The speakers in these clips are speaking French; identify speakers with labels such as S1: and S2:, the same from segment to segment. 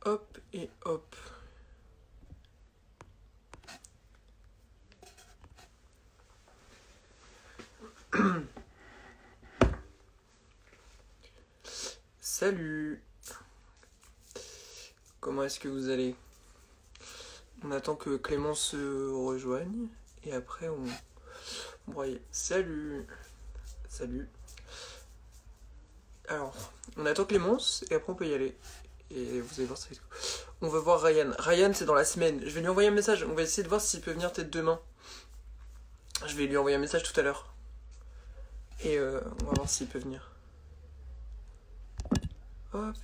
S1: Hop et hop. Salut. Comment est-ce que vous allez? On attend que Clément se rejoigne et après on broye. Salut. Salut. Alors, on attend Clémence et après on peut y aller. Et vous allez voir ça. On va voir Ryan. Ryan, c'est dans la semaine. Je vais lui envoyer un message. On va essayer de voir s'il peut venir peut-être demain. Je vais lui envoyer un message tout à l'heure. Et on va voir s'il peut venir. Hop.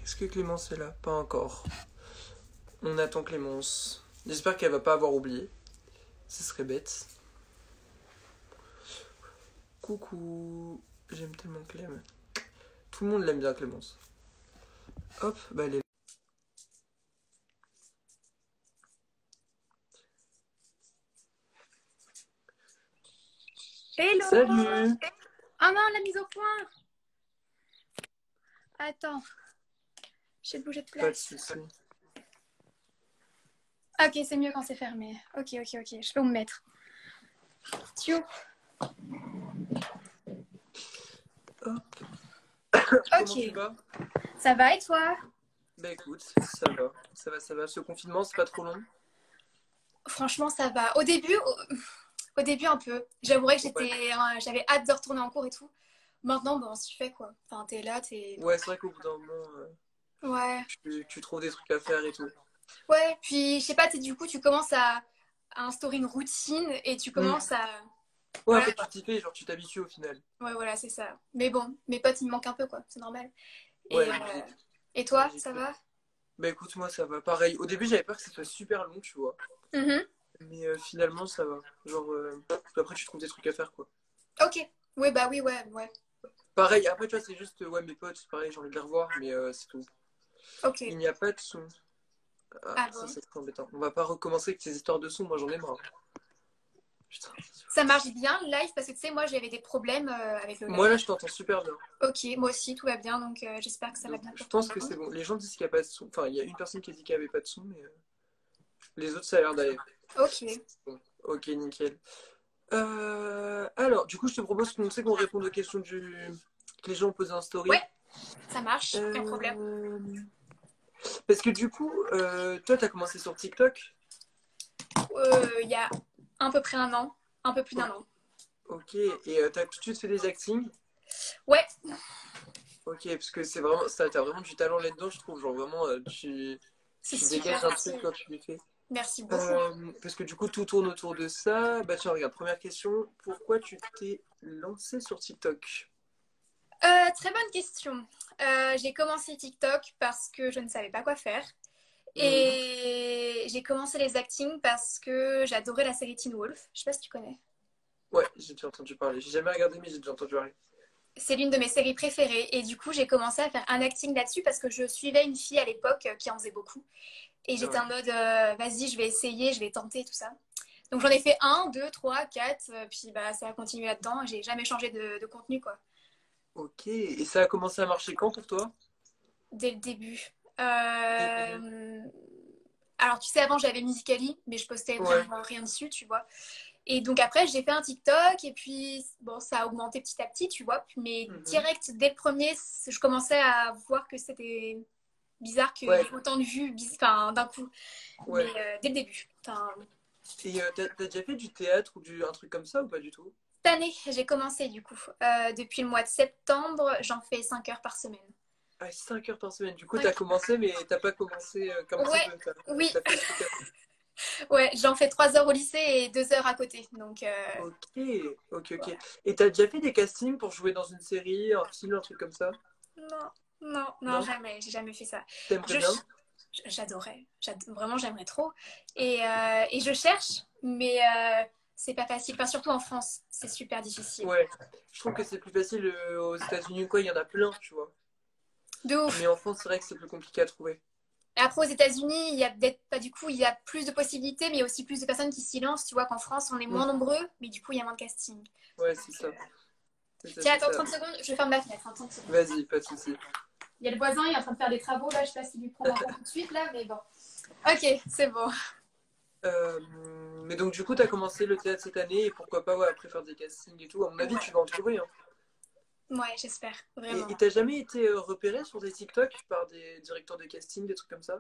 S1: Est-ce que Clémence est là? Pas encore. On attend Clémence. J'espère qu'elle va pas avoir oublié. Ce serait bête. Coucou. J'aime tellement Clem. Tout le monde l'aime bien, Clémence. Hop, bah elle est là.
S2: Hello!
S1: Salut!
S2: Ah non, la mise au point! Attends, je vais bouger de
S1: Pas de
S2: place.
S1: soucis.
S2: Ok, c'est mieux quand c'est fermé. Ok, je peux me mettre. Tio.
S1: Hop. Comment
S2: Ok,
S1: tu vas?
S2: ça va et toi?
S1: Bah écoute, ça va. Ça va. Ce confinement, c'est pas trop long?
S2: Franchement, ça va. Au début un peu. J'avouerais que
S1: Ouais.
S2: j'avais hâte de retourner en cours et tout. Maintenant, bon, on s'y fait quoi. Enfin, t'es là, t'es...
S1: Ouais, c'est vrai qu'au bout d'un moment,
S2: Ouais.
S1: tu trouves des trucs à faire et tout.
S2: Ouais, puis je sais pas, du coup, tu commences à instaurer une routine et tu
S1: Hmm.
S2: commences à...
S1: Ouais, en
S2: Voilà.
S1: fait, tu t'y fais, genre tu t'habitues au final.
S2: Ouais, voilà, c'est ça. Mais bon, mes potes, ils me manquent un peu, quoi. C'est normal. Et,
S1: Ouais, logique.
S2: et toi,
S1: Logique.
S2: ça va?
S1: Bah écoute, moi ça va. Pareil, au début j'avais peur que ça soit super long, tu vois.
S2: Mhm.
S1: Mais finalement ça va. Genre, après tu trouves des trucs à faire, quoi.
S2: Ok. Oui, bah oui, ouais.
S1: Pareil, après tu vois, c'est juste, ouais, mes potes, pareil, j'ai envie de les revoir, mais c'est tout.
S2: Ok.
S1: Il n'y a pas de son. Ah,
S2: Ah
S1: ça
S2: bon.
S1: c'est trop embêtant. On va pas recommencer avec ces histoires de son, moi j'en ai marre. Putain.
S2: Ça marche bien le live parce que tu sais, moi j'avais des problèmes avec le
S1: Moi là
S2: live.
S1: je t'entends super bien.
S2: Ok, moi aussi, tout va bien, donc j'espère que ça va
S1: Donc
S2: bien
S1: je
S2: pour tout
S1: pense
S2: le
S1: que
S2: monde.
S1: c'est bon. Les gens disent qu'il n'y a pas de son. Enfin, il y a une personne qui a dit qu'il n'y avait pas de son, mais les autres ça a l'air d'aller.
S2: Ok.
S1: Bon. Ok, nickel. Alors, du coup, je te propose qu'on sait qu'on réponde aux questions que les gens posent en
S2: Ouais,
S1: story.
S2: ça marche, aucun problème.
S1: Euh, Parce que du coup, toi, t'as commencé sur TikTok.
S2: Il y a à peu près un an, un peu plus d'un
S1: O-
S2: an.
S1: Ok, et t'as tout de suite fait des actings.
S2: Ouais,
S1: Ok, parce que c'est vraiment, ça, t'as vraiment du talent là-dedans, je trouve. Genre vraiment,
S2: c'est
S1: tu
S2: super
S1: dégages un
S2: gentil.
S1: truc quand tu le fais.
S2: Merci beaucoup.
S1: Parce que du coup, tout tourne autour de ça. Bah tiens, regarde, première question. Pourquoi tu t'es lancé sur TikTok?
S2: Très bonne question. J'ai commencé TikTok parce que je ne savais pas quoi faire.
S1: Mhm.
S2: Et j'ai commencé les actings parce que j'adorais la série Teen Wolf. Je sais pas si tu connais.
S1: Ouais, j'ai déjà entendu parler. J'ai jamais regardé, mais j'ai déjà entendu parler.
S2: C'est l'une de mes séries préférées. Et du coup, j'ai commencé à faire un acting là-dessus parce que je suivais une fille à l'époque qui en faisait beaucoup. Et j'étais
S1: Ouais.
S2: en mode, vas-y, je vais essayer, je vais tenter tout ça. Donc j'en ai fait un, deux, trois, quatre. Puis bah, ça a continué là-dedans. J'ai jamais changé de contenu, quoi.
S1: Ok, et ça a commencé à marcher quand pour toi?
S2: Dès le début.
S1: Dès le début.
S2: Alors, tu sais, avant, j'avais Musical.ly, mais je postais
S1: Ouais.
S2: vraiment rien dessus, tu vois. Et donc après, j'ai fait un TikTok et puis bon, ça a augmenté petit à petit, tu vois. Mais
S1: Mhm.
S2: direct, dès le premier, je commençais à voir que c'était bizarre qu'il y
S1: Ouais,
S2: ait autant de vues enfin, d'un coup. Mais
S1: ouais.
S2: dès le début. Enfin,
S1: Et t'as déjà fait du théâtre ou un truc comme ça ou pas du tout?
S2: cette année, j'ai commencé du coup. Depuis le mois de septembre, j'en fais 5 heures par semaine.
S1: Ah, 5 heures par semaine. Du coup, t'as
S2: Ouais,
S1: commencé, mais t'as pas commencé comme
S2: ouais,
S1: prévu.
S2: oui,
S1: T'as fait le truc après.
S2: ouais, j'en fais 3 heures au lycée et 2 heures à côté. Donc,
S1: Ok, ok.
S2: voilà.
S1: Et t'as déjà fait des castings pour jouer dans une série, un film, un truc comme ça?
S2: Non,
S1: Non?
S2: jamais, j'ai jamais fait ça.
S1: T'aimerais
S2: Je,
S1: bien?
S2: J'adorais. Vraiment, j'aimerais trop. Et je cherche, mais c'est pas facile. Enfin, surtout en France, c'est super difficile.
S1: Ouais. Je trouve que c'est plus facile aux États-Unis ou quoi, il y en a plein, tu vois.
S2: De ouf.
S1: Mais en France, c'est vrai que c'est plus compliqué à trouver.
S2: Et après, aux États-Unis, il y a peut-être pas du coup, il y a plus de possibilités, mais il y a aussi plus de personnes qui s'y lancent. Tu vois qu'en France, on est
S1: Hmm.
S2: moins nombreux, mais du coup, il y a moins de casting.
S1: Ouais, c'est
S2: Donc,
S1: ça. C'est ça,
S2: tiens,
S1: c'est
S2: attends
S1: ça.
S2: 30 secondes, je ferme ma fenêtre. Hein, 30 secondes.
S1: Vas-y, pas de soucis.
S2: Il y a le voisin, il est en train de faire des travaux. Là, je sais pas s'il lui prend en compte tout de suite, là, mais bon. Ok, c'est bon.
S1: Mais donc, du coup, tu as commencé le théâtre cette année et pourquoi pas, ouais, après faire des castings et tout. À mon avis, tu
S2: Ouais,
S1: vas en trouver, hein.
S2: ouais, j'espère,
S1: Et
S2: vraiment.
S1: t'as jamais été repéré sur des TikTok par des directeurs de casting, des trucs comme ça?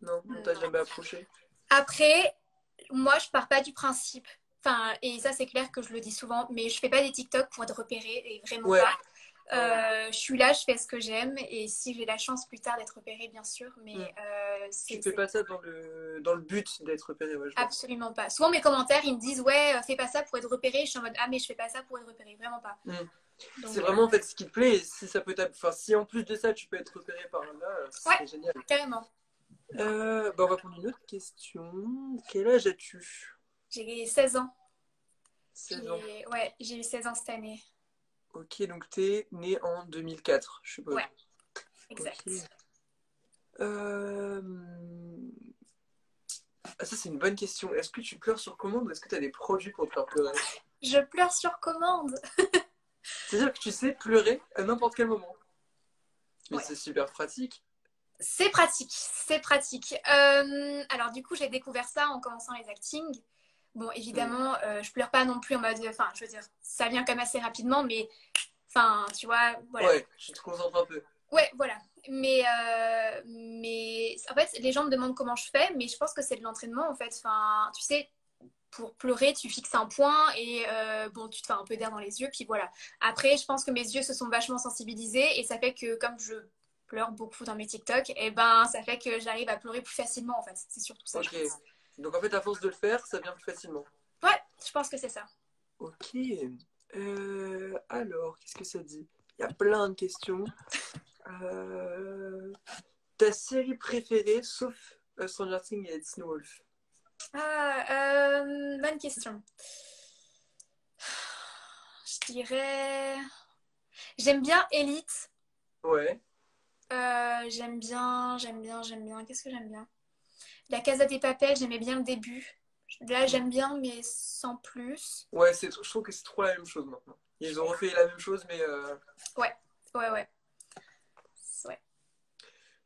S1: Non, on t'a
S2: Non.
S1: jamais approché.
S2: Après, moi, je pars pas du principe. Enfin, et ça, c'est clair que je le dis souvent, mais je fais pas des TikTok pour être repérée, et vraiment
S1: Ouais,
S2: pas.
S1: ouais.
S2: Je suis là, je fais ce que j'aime, et si j'ai la chance plus tard d'être repérée, bien sûr,
S1: Hmm.
S2: mais
S1: Tu
S2: c'est
S1: fais pas ça dans le but d'être repéré, ouais, je vois.
S2: absolument pas. Souvent, mes commentaires, ils me disent, ouais, fais pas ça pour être repérée. Je suis en mode, ah, mais je fais pas ça pour être repérée, vraiment pas.
S1: Hmm. C'est
S2: Donc,
S1: vraiment en fait ce qui te plaît et si ça peut enfin, si en plus de ça tu peux être repéré par là, ce
S2: ouais,
S1: serait génial.
S2: carrément.
S1: Bah, on va prendre une autre question. Quel âge as-tu?
S2: J'ai 16 ans.
S1: 16 ans.
S2: Ouais, j'ai eu 16 ans cette année.
S1: Ok, donc t'es né en 2004, je
S2: Ouais,
S1: suppose. Ok.
S2: exact.
S1: Euh... Ah, ça c'est une bonne question. Est-ce que tu pleures sur commande ou est-ce que tu as des produits pour te faire pleurer?
S2: Je pleure sur commande.
S1: C'est-à-dire que tu sais pleurer à n'importe quel moment. Mais
S2: Ouais.
S1: c'est super pratique.
S2: C'est pratique, c'est pratique. Alors du coup, j'ai découvert ça en commençant les actings. Bon,
S1: Hmm.
S2: évidemment, je pleure pas non plus en mode, enfin, je veux dire, ça vient quand même assez rapidement, mais, enfin, tu vois, voilà.
S1: Ouais, tu te concentres un peu.
S2: Ouais, voilà. Mais en fait, les gens me demandent comment je fais, mais je pense que c'est de l'entraînement, en fait. Enfin, tu sais, pour pleurer, tu fixes un point et bon, tu te fais un peu d'air dans les yeux, puis voilà. Après, je pense que mes yeux se sont vachement sensibilisés et ça fait que comme je pleure beaucoup dans mes TikTok, et ben ça fait que j'arrive à pleurer plus facilement en fait. C'est surtout ça, je
S1: Ok.
S2: pense.
S1: Donc en fait, à force de le faire, ça vient plus facilement.
S2: Ouais, je pense que c'est ça.
S1: Ok. Alors, qu'est-ce que ça dit? Il y a plein de questions. Euh, Ta série préférée, sauf Stranger Things et Teen Wolf?
S2: Bonne question. Je dirais. J'aime bien Elite.
S1: Ouais.
S2: J'aime bien. Qu'est-ce que j'aime bien? La Casa des Papel, j'aimais bien le début. Là,
S1: Mm.
S2: j'aime bien, mais sans plus.
S1: Ouais, je trouve que c'est trop la même chose maintenant. Ils ont refait la même chose, mais
S2: Ouais, ouais, ouais. Ouais.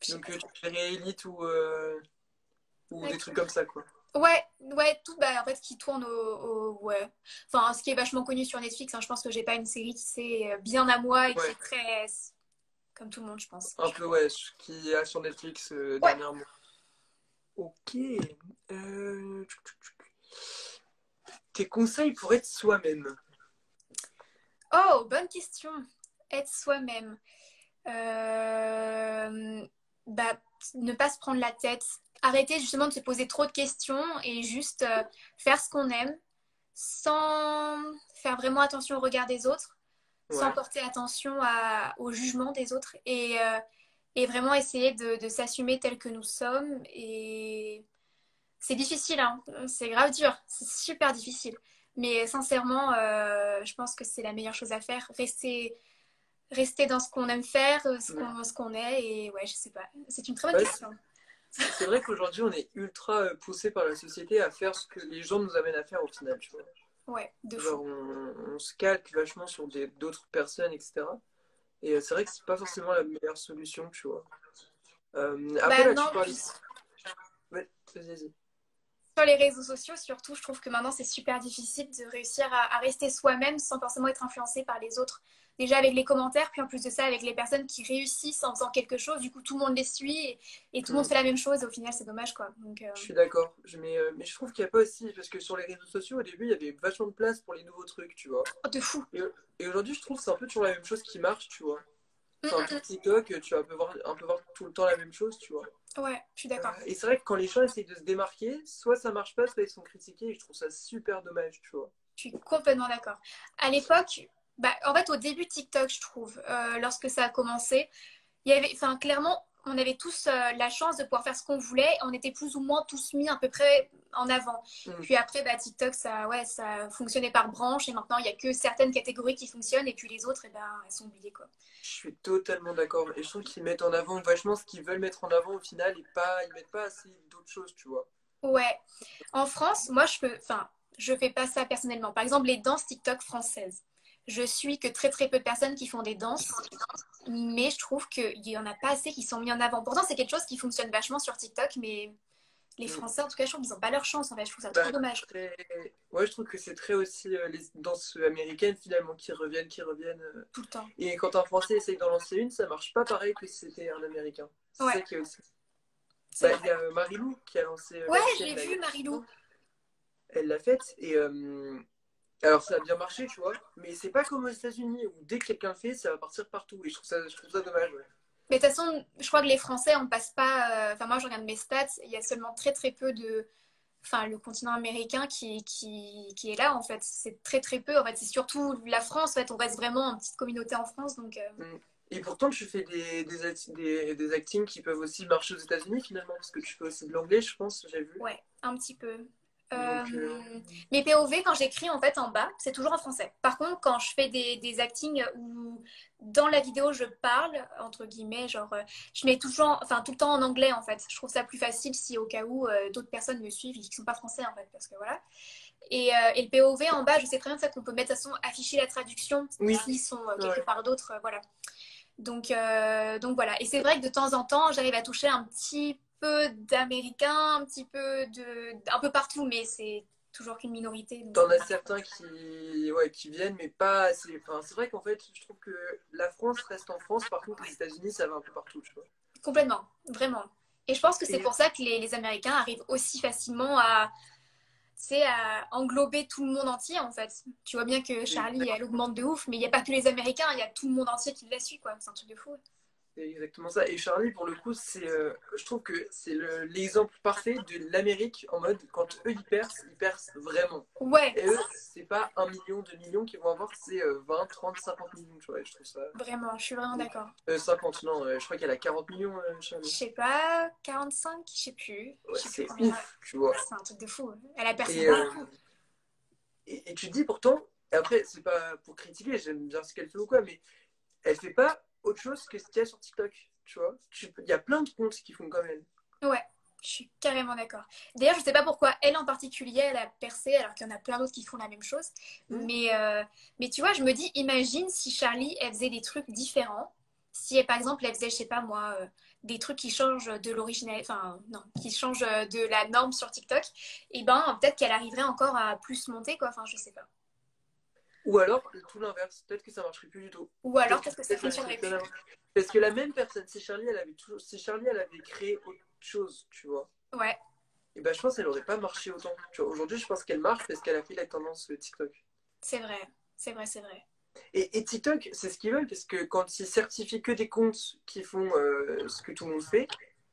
S2: Je sais
S1: donc
S2: pas
S1: tu
S2: trop.
S1: dirais Elite ou des trucs comme ça, quoi.
S2: Ouais, ouais, tout, bah, en fait, qui tourne ouais. Enfin, ce qui est vachement connu sur Netflix, hein, je pense que j'ai pas une série qui c'est bien à moi et qui
S1: Ouais,
S2: est très. Comme tout le monde, je pense.
S1: un peu, ouais, ce qui est sur Netflix
S2: Ouais.
S1: dernièrement. Ok. Tes conseils pour être soi-même.
S2: Oh, bonne question. Être soi-même. Euh, Bah, ne pas se prendre la tête. Arrêter justement de se poser trop de questions et juste faire ce qu'on aime sans faire vraiment attention au regard des autres, sans
S1: Ouais.
S2: porter attention au jugement des autres et vraiment essayer de s'assumer tel que nous sommes. Et c'est difficile, hein. C'est grave dur, c'est super difficile. Mais sincèrement, je pense que c'est la meilleure chose à faire. Rester dans ce qu'on aime faire,
S1: Mm.
S2: ce qu'on est. Et ouais, je sais pas. C'est une très bonne
S1: Ouais,
S2: question.
S1: c'est vrai qu'aujourd'hui, on est ultra poussé par la société à faire ce que les gens nous amènent à faire au final, tu vois.
S2: Ouais, de fou.
S1: Genre, on se calque vachement sur d'autres personnes, etc. Et c'est vrai que c'est pas forcément la meilleure solution, tu vois. Après,
S2: Bah
S1: là, tu
S2: non,
S1: parlais.
S2: puis
S1: Ouais, vas-y.
S2: sur les réseaux sociaux, surtout, je trouve que maintenant, c'est super difficile de réussir à rester soi-même sans forcément être influencé par les autres. Déjà avec les commentaires, puis en plus de ça, avec les personnes qui réussissent en faisant quelque chose, du coup, tout le monde les suit et tout le monde
S1: Mm.
S2: fait la même chose. Et au final, c'est dommage, quoi. Donc,
S1: Je suis d'accord. Mais je trouve qu'il n'y a pas aussi. Parce que sur les réseaux sociaux, au début, il y avait vachement de place pour les nouveaux trucs, tu vois.
S2: oh, de fou.
S1: Et, et aujourd'hui, je trouve que c'est un peu toujours la même chose qui marche, tu vois.
S2: Mm,
S1: Enfin,
S2: mm,
S1: sur TikTok, tu vas un peu voir tout le temps la même chose, tu vois.
S2: ouais, je suis d'accord.
S1: Et c'est vrai que quand les gens essayent de se démarquer, soit ça marche pas, soit ils sont critiqués, et je trouve ça super dommage, tu vois.
S2: Je suis complètement d'accord. À l'époque, bah, en fait, au début de TikTok, je trouve, lorsque ça a commencé, il y avait, enfin, clairement, on avait tous la chance de pouvoir faire ce qu'on voulait. On était plus ou moins tous mis à peu près en avant.
S1: Mm.
S2: Puis après, bah, TikTok, ça, ouais, ça fonctionnait par branche et maintenant, il n'y a que certaines catégories qui fonctionnent et puis les autres, eh ben, elles sont oubliées, quoi.
S1: Je suis totalement d'accord. Et je trouve qu'ils mettent en avant vachement ce qu'ils veulent mettre en avant au final, et pas, ils mettent pas assez d'autres choses, tu vois.
S2: Ouais. En France, moi, enfin, je fais pas ça personnellement. Par exemple, les danses TikTok françaises. Je suis que très très peu de personnes qui font des danses, mais je trouve qu'il n'y en a pas assez qui sont mis en avant. Pourtant, c'est quelque chose qui fonctionne vachement sur TikTok, mais les
S1: Mm.
S2: Français, en tout cas, je trouve qu'ils n'ont pas leur chance. En fait, je trouve ça trop
S1: Bah,
S2: dommage.
S1: ouais, je trouve que c'est très aussi les danses américaines finalement qui reviennent, qui reviennent.
S2: Tout le temps.
S1: Et quand un Français essaye d'en lancer une, ça marche pas pareil que si c'était un Américain. C'est
S2: Ouais,
S1: ça qui est aussi.
S2: c'est
S1: Bah,
S2: vrai.
S1: il y a Marilou qui a lancé
S2: Ouais,
S1: la
S2: je
S1: sienne
S2: l'ai
S1: là, il y a
S2: vu,
S1: pas
S2: Marilou.
S1: longtemps. Elle l'a faite et alors ça a bien marché, tu vois, mais c'est pas comme aux États-Unis où dès que quelqu'un le fait, ça va partir partout. Et je trouve ça dommage. Ouais.
S2: Mais de toute façon, je crois que les Français, on passe pas. Enfin, moi, je regarde mes stats, il y a seulement très très peu de. Enfin, le continent américain qui est là, en fait. C'est très très peu. En fait, c'est surtout la France. En fait, on reste vraiment en petite communauté en France. Donc,
S1: Mm. Et pourtant, tu fais des actings qui peuvent aussi marcher aux États-Unis finalement, parce que tu fais aussi de l'anglais, je pense, j'ai vu.
S2: ouais, un petit peu.
S1: Donc,
S2: Mes POV, quand j'écris en fait en bas, c'est toujours en français. Par contre, quand je fais des actings où dans la vidéo je parle, entre guillemets, genre, je mets toujours, enfin tout le temps en anglais en fait. Je trouve ça plus facile si au cas où d'autres personnes me suivent et qui ne sont pas français en fait, parce que voilà. Et le POV en bas, je sais très bien ça qu'on peut mettre de toute façon afficher la traduction
S1: oui,
S2: s'ils sont quelque
S1: ouais.
S2: part d'autre, voilà. Donc voilà. Et c'est vrai que de temps en temps, j'arrive à toucher un petit peu d'américains, un petit peu un peu partout, mais c'est toujours qu'une minorité. Donc...
S1: T'en as certains qui viennent, mais pas assez. Enfin, c'est vrai qu'en fait, je trouve que la France reste en France, par contre, les États-Unis, ça va un peu partout, tu vois.
S2: Complètement, vraiment. Et je pense que c'est
S1: Et
S2: pour ça que les Américains arrivent aussi facilement à englober tout le monde entier, en fait. Tu vois bien que
S1: c'est
S2: Charlie, elle augmente de ouf, mais il n'y a pas que les Américains, il y a tout le monde entier qui la suit, quoi. C'est un truc de fou.
S1: c'est exactement ça. Et Charlie, pour le coup, je trouve que c'est l'exemple parfait de l'Amérique en mode quand eux ils percent vraiment.
S2: Ouais,
S1: Et eux, c'est pas 1 million, 2 millions qu'ils vont avoir, c'est 20, 30, 50 millions, tu vois. Et je trouve ça.
S2: vraiment, je suis vraiment d'accord.
S1: 50, non, je crois qu'elle a 40 millions,
S2: Je
S1: Charlie.
S2: sais pas, 45, je sais plus. Je
S1: Ouais,
S2: sais plus
S1: c'est
S2: combien.
S1: ouf, tu vois.
S2: C'est un truc de fou. Elle a percé
S1: Et,
S2: d'un coup.
S1: et tu te dis pourtant, et après, c'est pas pour critiquer, j'aime bien ce qu'elle fait ou quoi, mais elle fait pas autre chose que ce qu'il y a sur TikTok, tu vois. Il y a plein de comptes qui font comme elle.
S2: Ouais, je suis carrément d'accord. D'ailleurs, je sais pas pourquoi elle en particulier, elle a percé, alors qu'il y en a plein d'autres qui font la même chose.
S1: Hmm.
S2: Mais tu vois, je me dis, imagine si Charlie, elle faisait des trucs différents. Si, par exemple, elle faisait, je sais pas moi, des trucs qui changent de l'original, enfin, non, qui changent de la norme sur TikTok, et ben, peut-être qu'elle arriverait encore à plus monter, quoi. Enfin, je sais pas.
S1: Ou alors, tout l'inverse, peut-être que ça marcherait plus du tout.
S2: Ou alors,
S1: Peut-être que
S2: peut-être que ça
S1: peut-être ça marcherait
S2: fonctionnerait
S1: plus en
S2: plus.
S1: avant. Parce que la même personne, si Charlie elle avait créé autre chose, tu vois,
S2: Ouais,
S1: et ben je pense qu'elle aurait pas marché autant. Tu vois, aujourd'hui, je pense qu'elle marche parce qu'elle a fait la tendance TikTok.
S2: c'est vrai, c'est vrai, c'est vrai.
S1: Et TikTok, c'est ce qu'ils veulent, parce que quand ils certifient que des comptes qui font ce que tout le monde fait,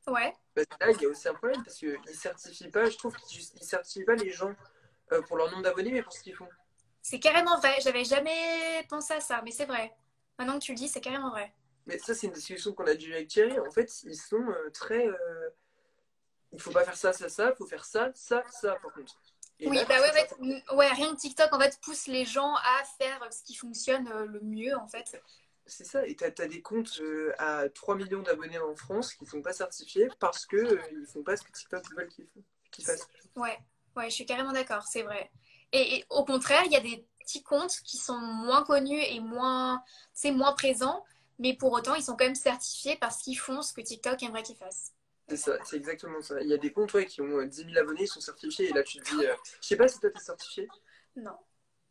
S2: Ouais.
S1: bah, là, il y a aussi un problème, parce qu'ils certifient pas, je trouve qu'ils certifient pas les gens pour leur nombre d'abonnés, mais pour ce qu'ils font.
S2: C'est carrément vrai. J'avais jamais pensé à ça, mais c'est vrai. Maintenant que tu le dis, c'est carrément vrai.
S1: Mais ça, c'est une discussion qu'on a dû avec Thierry. En fait, ils sont très. Il faut pas faire ça, ça, ça, il faut faire ça, ça, ça, par contre. Et
S2: Oui,
S1: là,
S2: bah
S1: tu
S2: ouais,
S1: fais ça.
S2: ouais, rien que TikTok en fait pousse les gens à faire ce qui fonctionne le mieux en fait.
S1: C'est ça, et t'as des comptes à 3 millions d'abonnés en France qui sont pas certifiés parce que ils font pas ce que TikTok veulent qu'ils fassent.
S2: Ouais, ouais, je suis carrément d'accord, c'est vrai. Et au contraire, il y a des petits comptes qui sont moins connus et moins, c'est moins présents, mais pour autant ils sont quand même certifiés parce qu'ils font ce que TikTok aimerait qu'ils fassent.
S1: C'est ça, c'est exactement ça. Il y a des comptes ouais, qui ont 10 000 abonnés, ils sont certifiés, et là tu te dis, je sais pas si toi t'es certifié,
S2: Non,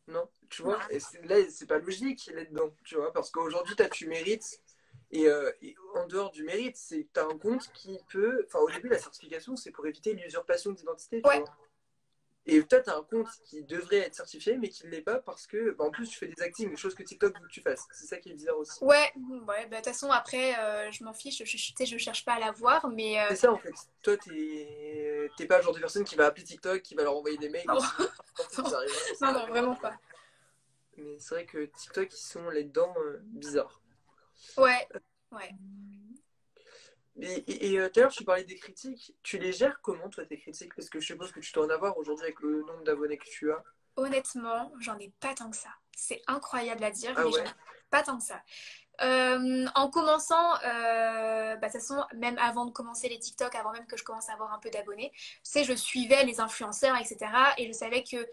S1: non, tu
S2: non.
S1: vois, et là c'est pas logique là-dedans, tu vois, parce qu'aujourd'hui tu mérites, et en dehors du mérite, c'est que t'as un compte qui peut, enfin au début la certification c'est pour éviter l'usurpation d'identité, tu
S2: Ouais,
S1: vois. Et toi, tu as un compte qui devrait être certifié, mais qui ne l'est pas parce que, bah, en plus, tu fais des actings, chose que TikTok veut que tu fasses. C'est ça qui est bizarre aussi.
S2: ouais, ouais. Bah, de toute façon, après, je m'en fiche, tu sais, je cherche pas à la voir, mais
S1: C'est ça, en fait. Toi, t'es pas le genre de personne qui va appeler TikTok, qui va leur envoyer des mails et
S2: non,
S1: tout. En fait, ils arrivent à
S2: non,
S1: s'en
S2: non, vraiment pas.
S1: Mais c'est vrai que TikTok, ils sont là-dedans bizarres.
S2: Ouais, ouais.
S1: D'ailleurs, tu parlais des critiques. Tu les gères comment, toi, tes critiques? Parce que je suppose que tu dois en avoir aujourd'hui avec le nombre d'abonnés que tu as.
S2: Honnêtement, j'en ai pas tant que ça. C'est incroyable à dire,
S1: Ah
S2: mais j'en
S1: ouais?
S2: ai pas tant que ça. En commençant, bah, de toute façon, même avant de commencer les TikTok, avant même que je commence à avoir un peu d'abonnés, tu sais, je suivais les influenceurs, etc. Et je savais que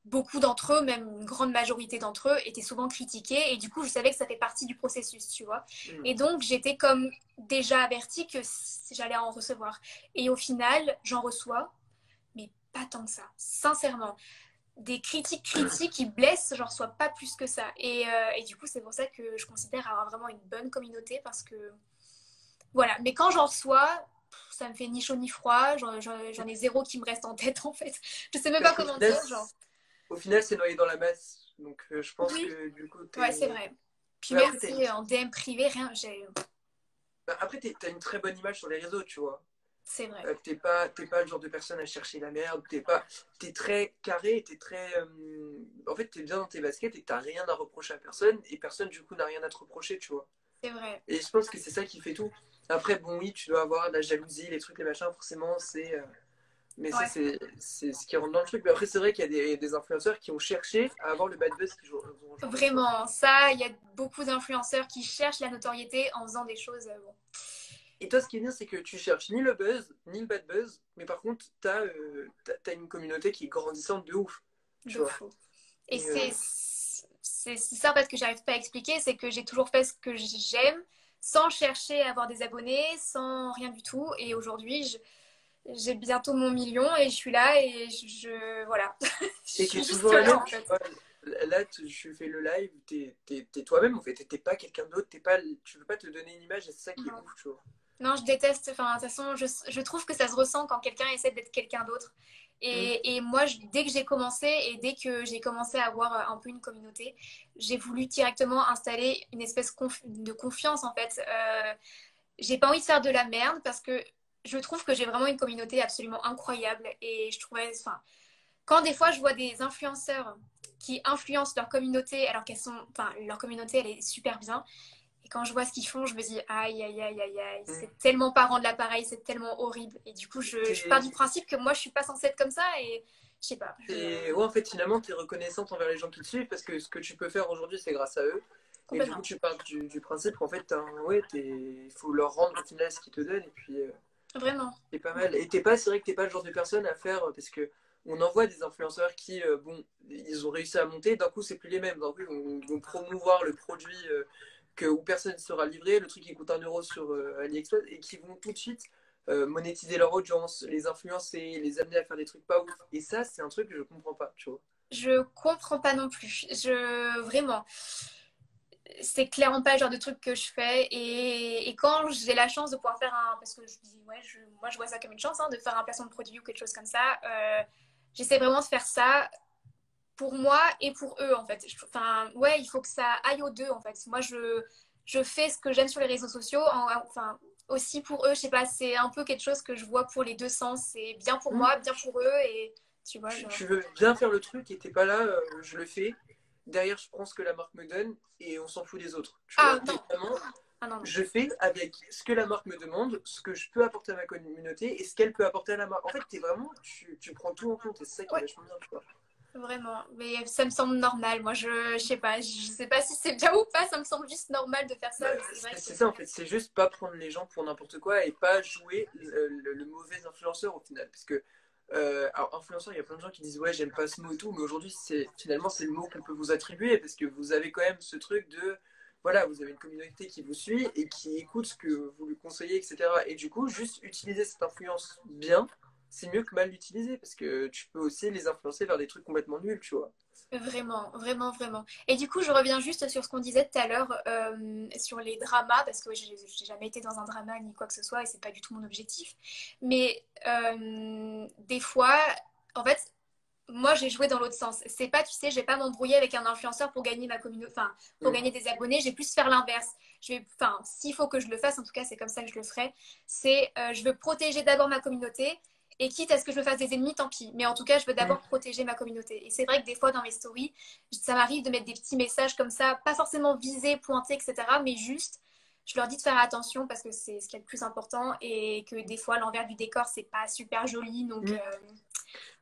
S2: beaucoup d'entre eux, même une grande majorité d'entre eux, étaient souvent critiqués. Et du coup, je savais que ça fait partie du processus, tu vois.
S1: Mm.
S2: Et donc, j'étais comme déjà avertie que j'allais en recevoir. Et au final, j'en reçois, mais pas tant que ça, sincèrement. Des critiques qui blessent, j'en reçois pas plus que ça. Et du coup, c'est pour ça que je considère avoir vraiment une bonne communauté parce que voilà. Mais quand j'en reçois, ça me fait ni chaud ni froid. J'en ai zéro qui me reste en tête en fait. Je sais même
S1: Parce
S2: pas
S1: qu'au
S2: comment
S1: final,
S2: dire, genre.
S1: au final, c'est noyé dans la masse. Donc, je pense
S2: Oui,
S1: que du coup,
S2: ouais, c'est
S1: t'es.
S2: vrai. Puis
S1: Mais
S2: même
S1: après,
S2: si en DM privé, rien,
S1: t'as une très bonne image sur les réseaux, tu vois.
S2: c'est vrai.
S1: T'es pas le genre de personne à chercher la merde. T'es très carré, t'es très. En fait, t'es bien dans tes baskets et t'as rien à reprocher à personne. Et personne, du coup, n'a rien à te reprocher, tu vois.
S2: C'est vrai.
S1: Et je pense que c'est ça qui fait tout. Après, bon, oui, tu dois avoir de la jalousie, les trucs, les machins, forcément, c'est. Mais ça,
S2: Ouais.
S1: c'est ce qui rentre dans le truc. Mais après, c'est vrai qu'il y a des influenceurs qui ont cherché à avoir le bad buzz qu'ils ont aujourd'hui, tu vois.
S2: Vraiment, ça, il y a beaucoup d'influenceurs qui cherchent la notoriété en faisant des choses. Bon,
S1: Et toi, ce qui est bien, c'est que tu cherches ni le buzz, ni le bad buzz, mais par contre, t'as une communauté qui est grandissante de ouf, tu
S2: de
S1: vois.
S2: fou. Et
S1: Et,
S2: c'est ça en fait que j'arrive pas à expliquer, c'est que j'ai toujours fait ce que j'aime sans chercher à avoir des abonnés, sans rien du tout. Et aujourd'hui, j'ai bientôt mon million et je suis là et voilà. Je
S1: et qui
S2: suis
S1: est
S2: juste
S1: toujours la
S2: là
S1: même,
S2: en
S1: tu
S2: fait.
S1: vois. Là, je fais le live, t'es toi-même, en fait. T'es pas quelqu'un d'autre, tu veux pas te donner une image, et c'est ça qui est
S2: Non.
S1: ouf, tu vois.
S2: Non, je déteste. Enfin, de toute façon, je trouve que ça se ressent quand quelqu'un essaie d'être quelqu'un d'autre.
S1: Mm.
S2: Et moi, dès que j'ai commencé et dès que j'ai commencé à avoir un peu une communauté, j'ai voulu directement installer une espèce de confiance en fait. J'ai pas envie de faire de la merde parce que je trouve que j'ai vraiment une communauté absolument incroyable. Et je trouvais, enfin, quand des fois je vois des influenceurs qui influencent leur communauté alors qu'elles sont, enfin, leur communauté elle est super bien. Et quand je vois ce qu'ils font, je me dis aïe, aïe, aïe, aïe, aïe,
S1: Mm.
S2: c'est tellement pas rendre l'appareil, c'est tellement horrible. Et du coup, je pars
S1: T'es,
S2: du principe que moi, je suis pas censée être comme ça et je sais pas,
S1: ouais, en fait, finalement, t'es reconnaissante envers les gens qui te suivent parce que ce que tu peux faire aujourd'hui, c'est grâce à eux. Et du coup,
S2: complètement.
S1: tu pars du principe qu'en fait, ouais, il faut leur rendre au final ce qu'ils te donnent. Et puis,
S2: Vraiment.
S1: c'est pas mal. Et c'est vrai que t'es pas le genre de personne à faire parce que on en voit des influenceurs qui, bon, ils ont réussi à monter. D'un coup, c'est plus les mêmes. D'un coup, ils vont promouvoir le produit où personne ne sera livré, le truc qui coûte 1 euro sur AliExpress et qui vont tout de suite monétiser leur audience, les influencer, les amener à faire des trucs pas ouf. Et ça, c'est un truc que je comprends pas, tu vois.
S2: Je comprends pas non plus. Vraiment, c'est clairement pas le genre de truc que je fais. Et quand j'ai la chance de pouvoir faire un, parce que je dis, ouais, moi je vois ça comme une chance, hein, de faire un placement de produit ou quelque chose comme ça, j'essaie vraiment de faire ça pour moi et pour eux en fait. Enfin, ouais, il faut que ça aille aux deux en fait. Moi, je fais ce que j'aime sur les réseaux sociaux, enfin, aussi pour eux, je sais pas, c'est un peu quelque chose que je vois pour les deux sens. C'est bien pour
S1: Hmm.
S2: moi, bien pour eux et tu vois, genre.
S1: Tu veux bien faire le truc et t'es pas là, je le fais. Derrière, je prends ce que la marque me donne et on s'en fout des autres. Tu vois,
S2: Ah
S1: t'es
S2: non,
S1: vraiment,
S2: ah non, non.
S1: je fais avec ce que la marque me demande, ce que je peux apporter à ma communauté et ce qu'elle peut apporter à la marque. En fait, tu prends tout en compte et c'est ça qui est
S2: Ouais,
S1: vachement bien, tu vois.
S2: vraiment. Mais ça me semble normal. Moi, je sais pas si c'est bien ou pas, ça me semble juste normal de faire
S1: Bah,
S2: ça, mais c'est vrai que.
S1: c'est ça en fait, c'est juste pas prendre les gens pour n'importe quoi et pas jouer le mauvais influenceur au final. Parce que, alors influenceur, il y a plein de gens qui disent ouais, j'aime pas ce mot et tout, mais aujourd'hui, finalement, c'est le mot qu'on peut vous attribuer parce que vous avez quand même ce truc de, voilà, vous avez une communauté qui vous suit et qui écoute ce que vous lui conseillez, etc. Et du coup, juste utiliser cette influence bien, c'est mieux que mal l'utiliser parce que tu peux aussi les influencer vers des trucs complètement nuls, tu vois.
S2: Vraiment, vraiment, vraiment. Et du coup, je reviens juste sur ce qu'on disait tout à l'heure sur les dramas, parce que j'ai jamais été dans un drama ni quoi que ce soit, et c'est pas du tout mon objectif. Mais des fois, en fait, moi j'ai joué dans l'autre sens. C'est pas, tu sais, je vais pas m'embrouiller avec un influenceur pour gagner ma communauté, enfin, pour
S1: Mm.
S2: gagner des abonnés, je vais plus faire l'inverse. Enfin, s'il faut que je le fasse, en tout cas, c'est comme ça que je le ferai. C'est, je veux protéger d'abord ma communauté. Et quitte à ce que je me fasse des ennemis, tant pis. Mais en tout cas, je veux
S1: Mm.
S2: d'abord protéger ma communauté. Et c'est vrai que des fois, dans mes stories, ça m'arrive de mettre des petits messages comme ça, pas forcément visés, pointés, etc. Mais juste, je leur dis de faire attention parce que c'est ce qui est le plus important et que des fois, l'envers du décor, c'est pas super joli. Donc,
S1: Mm.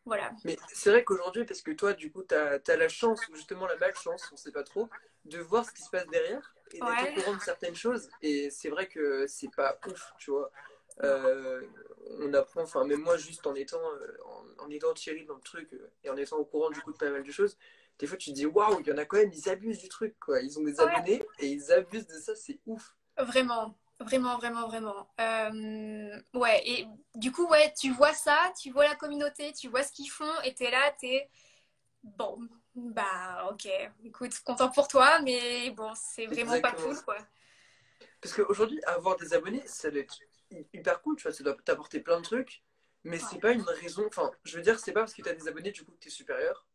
S2: voilà.
S1: Mais c'est vrai qu'aujourd'hui, parce que toi, du coup, t'as la chance, ou justement la malchance, on sait pas trop, de voir ce qui se passe derrière et d'être au
S2: Ouais.
S1: courant de certaines choses. Et c'est vrai que c'est pas ouf, tu vois.
S2: Non.
S1: Euh, on apprend, enfin même moi juste en étant Thierry dans le truc et en étant au courant du coup de pas mal de choses, des fois tu te dis waouh, il y en a quand même, ils abusent du truc quoi. Ils ont des
S2: Ouais,
S1: abonnés et ils abusent de ça, c'est ouf.
S2: vraiment. Vraiment, vraiment, vraiment. Ouais, et du coup, ouais, tu vois ça, tu vois la communauté, tu vois ce qu'ils font, et t'es là, t'es bon, bah ok, écoute, content pour toi, mais bon, c'est vraiment pas
S1: Exactement.
S2: cool, quoi.
S1: Parce qu'aujourd'hui, avoir des abonnés, ça doit être hyper cool, tu vois, ça doit t'apporter plein de trucs, mais c'est
S2: Ouais,
S1: pas une raison, enfin, je veux dire, c'est pas parce que t'as des abonnés du coup que t'es supérieur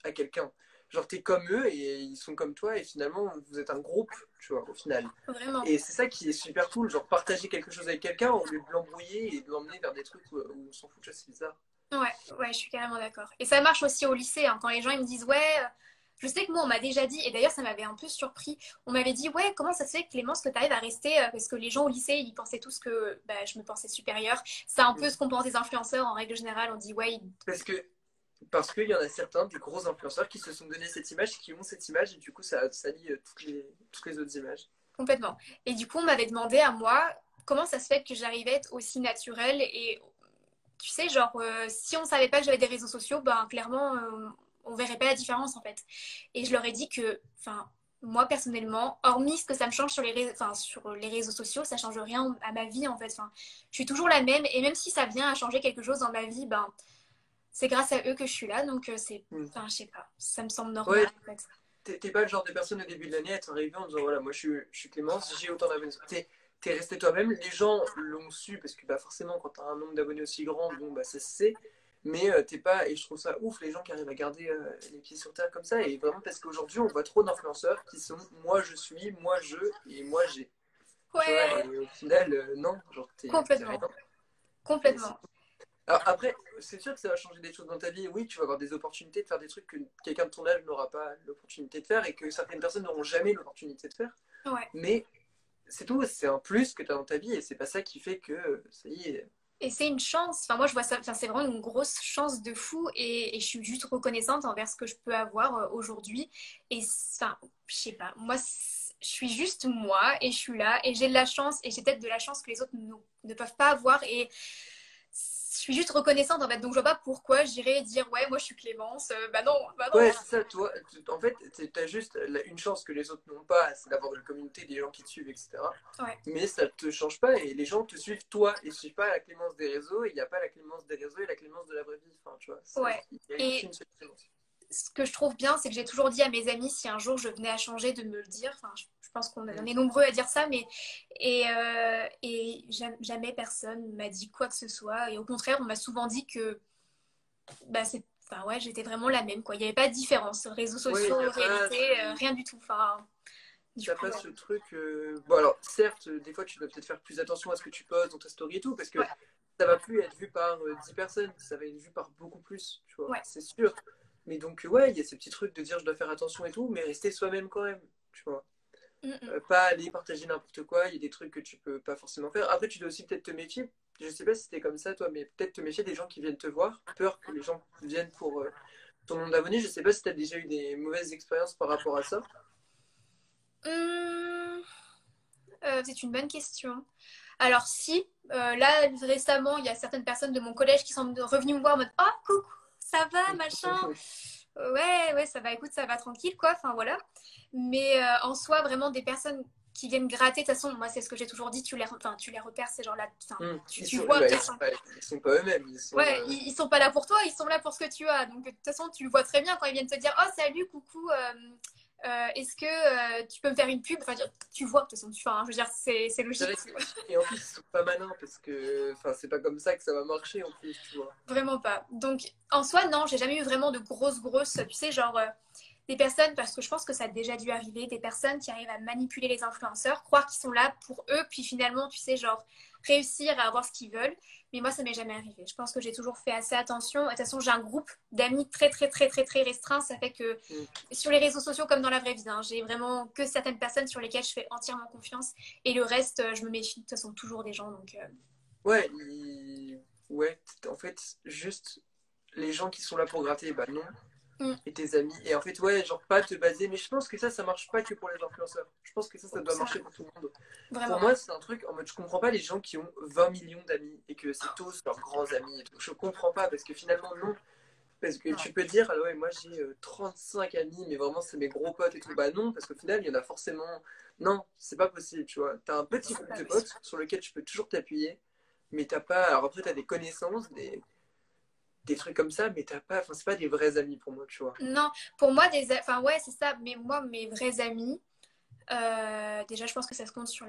S1: à quelqu'un. Genre, t'es comme eux et ils sont comme toi et finalement, vous êtes un groupe, tu vois, au final.
S2: vraiment.
S1: Et c'est ça qui est super cool, genre partager quelque chose avec quelqu'un au lieu de l'embrouiller et de l'emmener vers des trucs où on s'en fout, tu vois, c'est bizarre.
S2: Ouais, ouais, je suis carrément d'accord. Et ça marche aussi au lycée, hein, quand les gens ils me disent, ouais, je sais que moi on m'a déjà dit, et d'ailleurs ça m'avait un peu surpris, on m'avait dit, ouais, comment ça se fait Clémence que tu arrives à rester, parce que les gens au lycée ils pensaient tous que bah, je me pensais supérieure. C'est un peu
S1: Mm.
S2: ce qu'on pense des influenceurs en règle générale, on dit, ouais,
S1: Parce que Parce qu'il y en a certains, des gros influenceurs, qui se sont donné cette image, qui ont cette image, et du coup, ça salit toutes les autres images.
S2: complètement. Et du coup on m'avait demandé à moi, comment ça se fait que j'arrivais à être aussi naturelle et tu sais, genre, si on savait pas que j'avais des réseaux sociaux, ben clairement, on verrait pas la différence en fait. Et je leur ai dit que, enfin, moi personnellement, hormis ce que ça me change sur enfin, sur les réseaux sociaux, ça change rien à ma vie en fait. Enfin, je suis toujours la même et même si ça vient à changer quelque chose dans ma vie, ben c'est grâce à eux que je suis là. Donc
S1: Hmm.
S2: enfin, je sais pas, ça me semble normal
S1: Ouais,
S2: en fait.
S1: t'es pas le genre de personne au début de l'année à être arrivé en disant voilà, moi je suis Clémence, j'ai autant d'abonnés. T'es resté toi-même, les gens l'ont su, parce que bah, forcément, quand t'as un nombre d'abonnés aussi grand, bon, bah ça se sait. Mais t'es pas, et je trouve ça ouf, les gens qui arrivent à garder les pieds sur terre comme ça, et vraiment parce qu'aujourd'hui on voit trop d'influenceurs qui sont moi je suis, moi je, et moi j'ai. Tu vois,
S2: Ouais,
S1: et au final, non, genre t'es rien.
S2: complètement,
S1: Et c'est
S2: complètement.
S1: Alors après, c'est sûr que ça va changer des choses dans ta vie. Oui, tu vas avoir des opportunités de faire des trucs que quelqu'un de ton âge n'aura pas l'opportunité de faire et que certaines personnes n'auront jamais l'opportunité de faire.
S2: Ouais.
S1: Mais c'est tout, c'est un plus que tu as dans ta vie et c'est pas ça qui fait que ça y est.
S2: Et c'est une chance, enfin moi je vois ça, enfin, c'est vraiment une grosse chance de fou et je suis juste reconnaissante envers ce que je peux avoir aujourd'hui. Et enfin, je sais pas, moi je suis juste moi et je suis là et j'ai de la chance et j'ai peut-être de la chance que les autres ne peuvent pas avoir et je suis juste reconnaissante en fait. Donc je vois pas pourquoi j'irais dire ouais, moi je suis Clémence, bah non,
S1: Ouais,
S2: hein.
S1: c'est ça, toi, en fait, t'as juste une chance que les autres n'ont pas, c'est d'avoir une communauté, des gens qui te suivent, etc.
S2: Ouais,
S1: Mais ça te change pas et les gens te suivent toi et suivent pas la clémence des réseaux et il n'y a pas la clémence des réseaux et la clémence de la vraie vie. Enfin, tu vois,
S2: ouais.
S1: il y a juste
S2: Et
S1: une seule clémence.
S2: ce que je trouve bien, c'est que j'ai toujours dit à mes amis si un jour je venais à changer de me le dire. Enfin, je pense qu'on
S1: Mm.
S2: est nombreux à dire ça, mais et jamais personne m'a dit quoi que ce soit. Et au contraire, on m'a souvent dit que bah c'est, enfin ouais, j'étais vraiment la même quoi. Il n'y avait pas de différence, réseaux
S1: Ouais, il
S2: sociaux,
S1: n'y a pas
S2: réalité, rien du tout. Enfin, du
S1: t'as
S2: coup,
S1: pas ce truc. Bon, alors, certes, des fois, tu dois peut-être faire plus attention à ce que tu postes dans ta story et tout, parce que
S2: ouais,
S1: ça va plus être vu par 10 personnes, ça va être vu par beaucoup plus, tu vois,
S2: ouais.
S1: c'est sûr. Mais donc, ouais, il y a ces petits trucs de dire je dois faire attention et tout, mais rester soi-même quand même, tu vois.
S2: Mm, mm.
S1: Pas aller partager n'importe quoi, il y a des trucs que tu peux pas forcément faire. Après, tu dois aussi peut-être te méfier. Je sais pas si c'était comme ça, toi, mais peut-être te méfier des gens qui viennent te voir, peur que les gens viennent pour ton nombre d'abonnés. Je sais pas si tu as déjà eu des mauvaises expériences par rapport à ça.
S2: Hum, c'est une bonne question. Alors si, là récemment, il y a certaines personnes de mon collège qui sont revenues me voir en mode «Oh coucou, ça va, machin?» Ouais, ouais, ça va, écoute, ça va tranquille, quoi, enfin voilà. Mais en soi, vraiment, des personnes qui viennent gratter, de toute façon, moi c'est ce que j'ai toujours dit, enfin, tu les repères, ces gens-là, enfin, tu vois, de toute façon.
S1: Ils sont pas eux-mêmes, ils sont.
S2: Ouais, ils sont pas là pour toi, ils sont là pour ce que tu as. Donc de toute façon, tu le vois très bien quand ils viennent te dire «Oh salut, coucou, est-ce que tu peux me faire une pub?» Enfin, tu vois, de toute façon, enfin, je veux dire, c'est
S1: C'est
S2: logique.
S1: vrai et en plus, ils sont pas malins parce que enfin, c'est pas comme ça que ça va marcher en plus, tu vois.
S2: Vraiment pas. Donc, en soi, non, j'ai jamais eu vraiment de grosses, tu sais, genre des personnes, parce que je pense que ça a déjà dû arriver, des personnes qui arrivent à manipuler les influenceurs, croire qu'ils sont là pour eux, puis finalement, tu sais, genre réussir à avoir ce qu'ils veulent. Mais moi, ça m'est jamais arrivé. Je pense que j'ai toujours fait assez attention. De toute façon, j'ai un groupe d'amis très restreint. Ça fait que
S1: Mm.
S2: sur les réseaux sociaux, comme dans la vraie vie, hein, j'ai vraiment que certaines personnes sur lesquelles je fais entièrement confiance. Et le reste, je me méfie de toute façon toujours des gens. Donc,
S1: Ouais, ouais, en fait, juste les gens qui sont là pour gratter, bah non.
S2: Mm.
S1: et tes amis. Et en fait, ouais, genre pas te baser. Mais je pense que ça marche pas que pour les influenceurs. Je pense que ça doit
S2: Ça,
S1: marcher pour tout le monde. Pour
S2: vraiment.
S1: moi, c'est un truc en mode, je comprends pas les gens qui ont 20 millions d'amis et que c'est tous leurs grands amis et tout. Je comprends pas parce que finalement, non. Parce que
S2: Non.
S1: tu peux dire, ah ouais, moi j'ai 35 amis, mais vraiment c'est mes gros potes et tout. Bah non, parce qu'au final, il y en a forcément. Non, c'est pas possible, tu vois. T'as un petit
S2: C'est
S1: groupe
S2: pas
S1: de
S2: possible.
S1: potes sur lequel tu peux toujours t'appuyer, mais t'as pas. Alors après, t'as des connaissances, des trucs comme ça, mais t'as pas. Enfin, c'est pas des vrais amis pour moi, tu vois.
S2: Non, pour moi, enfin, ouais, c'est ça. Mais moi, mes vrais amis, déjà, je pense que ça se compte sur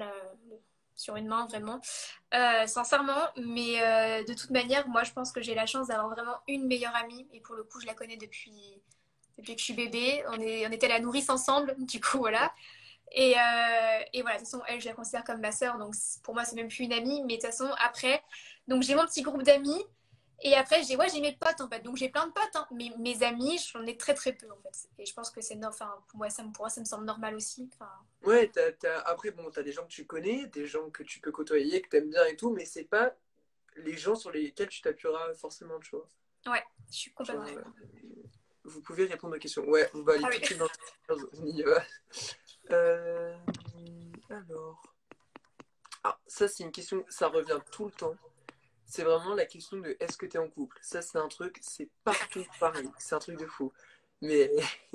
S2: une main, vraiment. Sincèrement, mais de toute manière, moi, je pense que j'ai la chance d'avoir vraiment une meilleure amie. Et pour le coup, je la connais depuis que je suis bébé. On était la nourrice ensemble, du coup, voilà. Et voilà, de toute façon, elle, je la considère comme ma sœur, donc pour moi, c'est même plus une amie. Mais de toute façon, après, donc j'ai mon petit groupe d'amis. Et après, j'ai mes potes en fait. Donc j'ai plein de potes, hein. Mais mes amis, j'en ai très très peu en fait. Et je pense que enfin, pour moi, ça me semble normal aussi. Enfin,
S1: Ouais, après, bon, t'as des gens que tu connais, des gens que tu peux côtoyer, que t'aimes bien et tout, mais c'est pas les gens sur lesquels tu t'appuieras forcément, tu vois.
S2: ouais, je suis
S1: Genre,
S2: complètement d'accord.
S1: vous pouvez répondre aux questions. Ouais, on va aller
S2: Ah
S1: tout
S2: oui.
S1: de suite dans on y va. Euh, alors. Ah, ça, c'est une question, ça revient tout le temps. C'est vraiment la question de est-ce que t'es en couple? Ça, c'est un truc, c'est partout pareil. C'est un truc de fou. Mais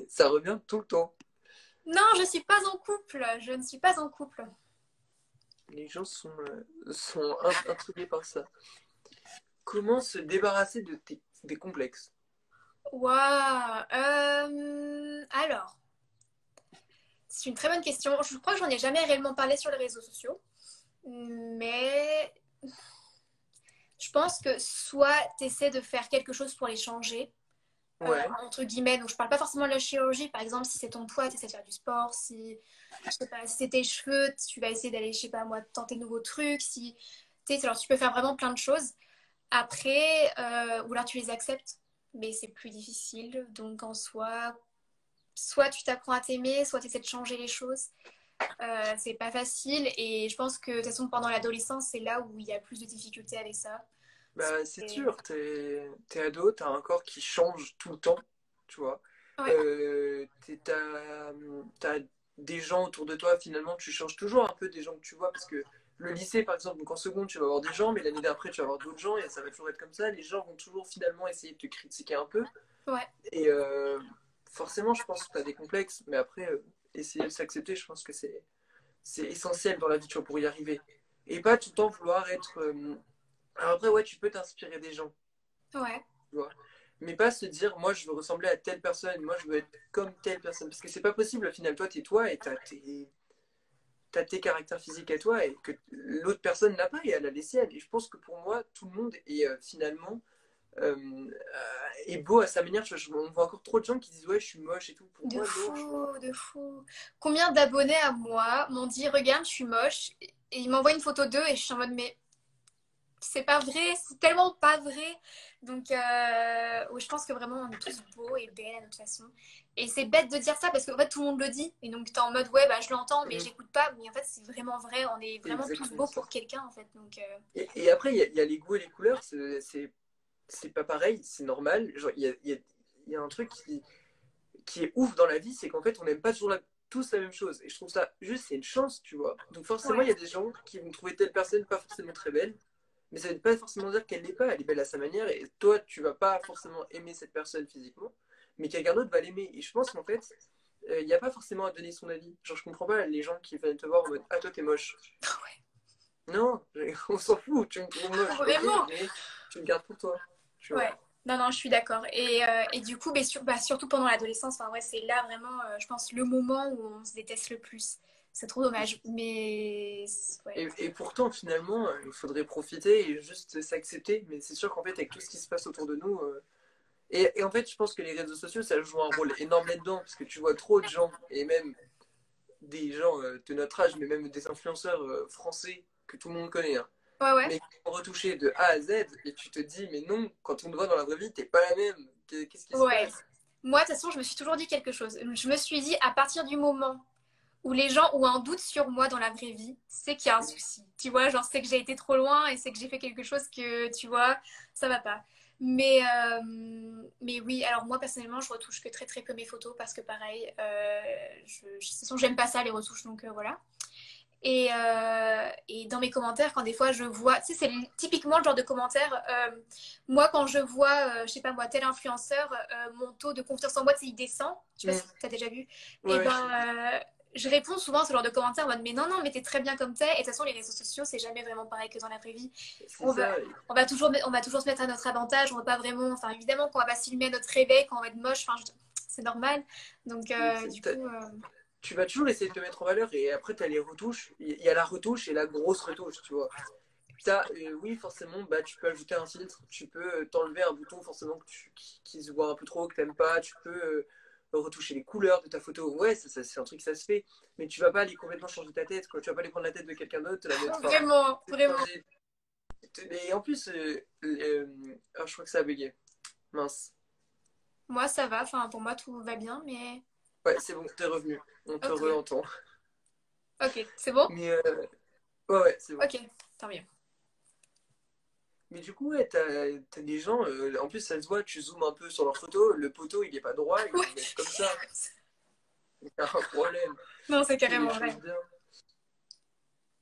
S1: ça revient tout le temps.
S2: Non, je suis pas en couple. Je ne suis pas en couple.
S1: Les gens sont intrigués par ça. Comment se débarrasser des complexes?
S2: Waouh. Alors, c'est une très bonne question. Je crois que j'en ai jamais réellement parlé sur les réseaux sociaux. Mais je pense que soit tu essaies de faire quelque chose pour les changer,
S1: Ouais,
S2: entre guillemets. Donc, je parle pas forcément de la chirurgie. Par exemple, si c'est ton poids, tu essaies de faire du sport. Si, je sais pas, si c'est tes cheveux, tu vas essayer d'aller, je sais pas moi, tenter de nouveaux trucs. Si, tu sais, alors, tu peux faire vraiment plein de choses. Après, ou alors tu les acceptes, mais c'est plus difficile. Donc, en soi, soit tu t'apprends à t'aimer, soit tu essaies de changer les choses. C'est pas facile. Et je pense que, de toute façon, pendant l'adolescence, c'est là où il y a plus de difficultés avec ça.
S1: bah c'est
S2: Et...
S1: sûr, t'es ado, t'as un corps qui change tout le temps, tu vois.
S2: Ouais,
S1: T'as des gens autour de toi, finalement, tu changes toujours un peu des gens que tu vois, parce que le lycée, par exemple, donc en seconde, tu vas avoir des gens, mais l'année d'après, tu vas avoir d'autres gens, et ça va toujours être comme ça. Les gens vont toujours finalement essayer de te critiquer un peu.
S2: ouais,
S1: Et forcément, je pense que t'as des complexes, mais après, essayer de s'accepter, je pense que c'est essentiel dans la vie, tu vois, pour y arriver. Et pas tout le temps vouloir être. Alors après, ouais, tu peux t'inspirer des gens,
S2: ouais.
S1: tu vois. Mais pas se dire, moi, je veux ressembler à telle personne, moi, je veux être comme telle personne. Parce que c'est pas possible, au final, t'es toi et t'as tes caractères physiques à toi et que l'autre personne n'a pas et elle a les siennes. Et je pense que pour moi, tout le monde est finalement est beau à sa manière. Tu vois, on voit encore trop de gens qui disent, ouais, je suis moche et tout. Pour
S2: De
S1: moi, non, je
S2: fou, de fou. Combien d'abonnés à moi m'ont dit, regarde, je suis moche. Et ils m'envoient une photo d'eux et je suis en mode, mais c'est pas vrai, c'est tellement pas vrai. Donc, ouais, je pense que vraiment, on est tous beaux et belles à notre façon. Et c'est bête de dire ça parce qu'en fait, tout le monde le dit. Et donc, t'es en mode, ouais, bah, je l'entends, mais j'écoute pas. Mais en fait, c'est vraiment vrai. On est
S1: c'est
S2: vraiment tous
S1: exactement
S2: beaux
S1: ça.
S2: pour quelqu'un, en fait. Donc,
S1: Et après, il y a les goûts et les couleurs, c'est pas pareil, c'est normal. Genre, il y a un truc qui est ouf dans la vie, c'est qu'en fait, on n'aime pas toujours tous la même chose. Et je trouve ça juste, c'est une chance, tu vois. Donc forcément,
S2: ouais.
S1: il y a des gens qui vont trouver telle personne pas forcément très belle, mais ça ne veut pas forcément dire qu'elle n'est pas. Elle est belle à sa manière, et toi, tu vas pas forcément aimer cette personne physiquement, mais quelqu'un d'autre va l'aimer. Et je pense qu'en fait, il n'y a pas forcément à donner son avis. Genre, je comprends pas les gens qui viennent te voir en mode, ah, toi, t'es moche. Non, on s'en fout, tu me trouves moche, ok,
S2: Vraiment.
S1: mais tu me gardes pour toi, tu
S2: Ouais.
S1: vois.
S2: Non, non, je suis d'accord. Et du coup, surtout pendant l'adolescence, enfin, ouais, c'est là vraiment, je pense, le moment où on se déteste le plus. C'est trop dommage. Mais ouais.
S1: Et pourtant, finalement, il faudrait profiter et juste s'accepter. Mais c'est sûr qu'en fait, avec tout ce qui se passe autour de nous. Et en fait, je pense que les réseaux sociaux, ça joue un rôle énorme là-dedans. Parce que tu vois trop de gens, et même des gens de notre âge, mais même des influenceurs français que tout le monde connaît, hein,
S2: Ouais, ouais.
S1: mais qui sont retouchés de A à Z. Et tu te dis, mais non, quand on te voit dans la vraie vie, t'es pas la même. Qu'est-ce qui se
S2: Ouais.
S1: passe?
S2: Moi, de toute façon, je me suis toujours dit quelque chose. Je me suis dit, à partir du moment où les gens ont un doute sur moi dans la vraie vie, c'est qu'il y a un souci. Tu vois, genre, c'est que j'ai été trop loin et c'est que j'ai fait quelque chose que, tu vois, ça va pas. Mais oui, alors moi personnellement, je retouche que très très peu mes photos parce que pareil, de toute façon, j'aime pas ça les retouches, donc voilà. Et dans mes commentaires, quand des fois je vois, tu sais, c'est typiquement le genre de commentaire, moi quand je vois, je sais pas moi, tel influenceur, mon taux de confiance en moi, tu sais, il descend, je sais pas
S1: Mm.
S2: si tu as déjà vu, et
S1: Ouais,
S2: ben je réponds souvent à ce genre de commentaires en mode mais non, non, mais t'es très bien comme t'es, et de toute façon les réseaux sociaux, c'est jamais vraiment pareil que dans la vraie vie.
S1: c'est
S2: On va,
S1: ça.
S2: on va toujours se mettre à notre avantage, on va pas vraiment, enfin évidemment qu'on va pas se filmer à notre réveil, quand on va être moche, enfin c'est normal, donc du coup...
S1: Tu vas toujours essayer de te mettre en valeur et après tu as les retouches. Il y a la retouche et la grosse retouche, tu vois. Oui, forcément, bah, tu peux ajouter un filtre, tu peux t'enlever un bouton forcément qui se voit un peu trop, que t'aimes pas, tu peux retoucher les couleurs de ta photo. Ouais, c'est un truc, ça se fait, mais tu vas pas aller complètement changer ta tête, quoi. Tu vas pas aller prendre la tête de quelqu'un d'autre, te la mettre. Enfin,
S2: Vraiment, vraiment.
S1: et en plus, ah, je crois que ça a bugué. Mince.
S2: Moi, ça va. Enfin, pour moi, tout va bien, mais...
S1: Ouais, c'est bon, t'es revenu. On te
S2: Oh, trop bien.
S1: re-entend.
S2: Ok, c'est bon?
S1: Mais ouais, c'est bon.
S2: Ok, tant mieux.
S1: Mais du coup, ouais, t'as des gens, en plus ça se voit, tu zoomes un peu sur leur photo, le poteau il est pas droit, ils
S2: Ouais.
S1: le mettent comme ça, il y a un problème,
S2: Non, c'est
S1: fais les
S2: carrément
S1: choses
S2: vrai.
S1: bien.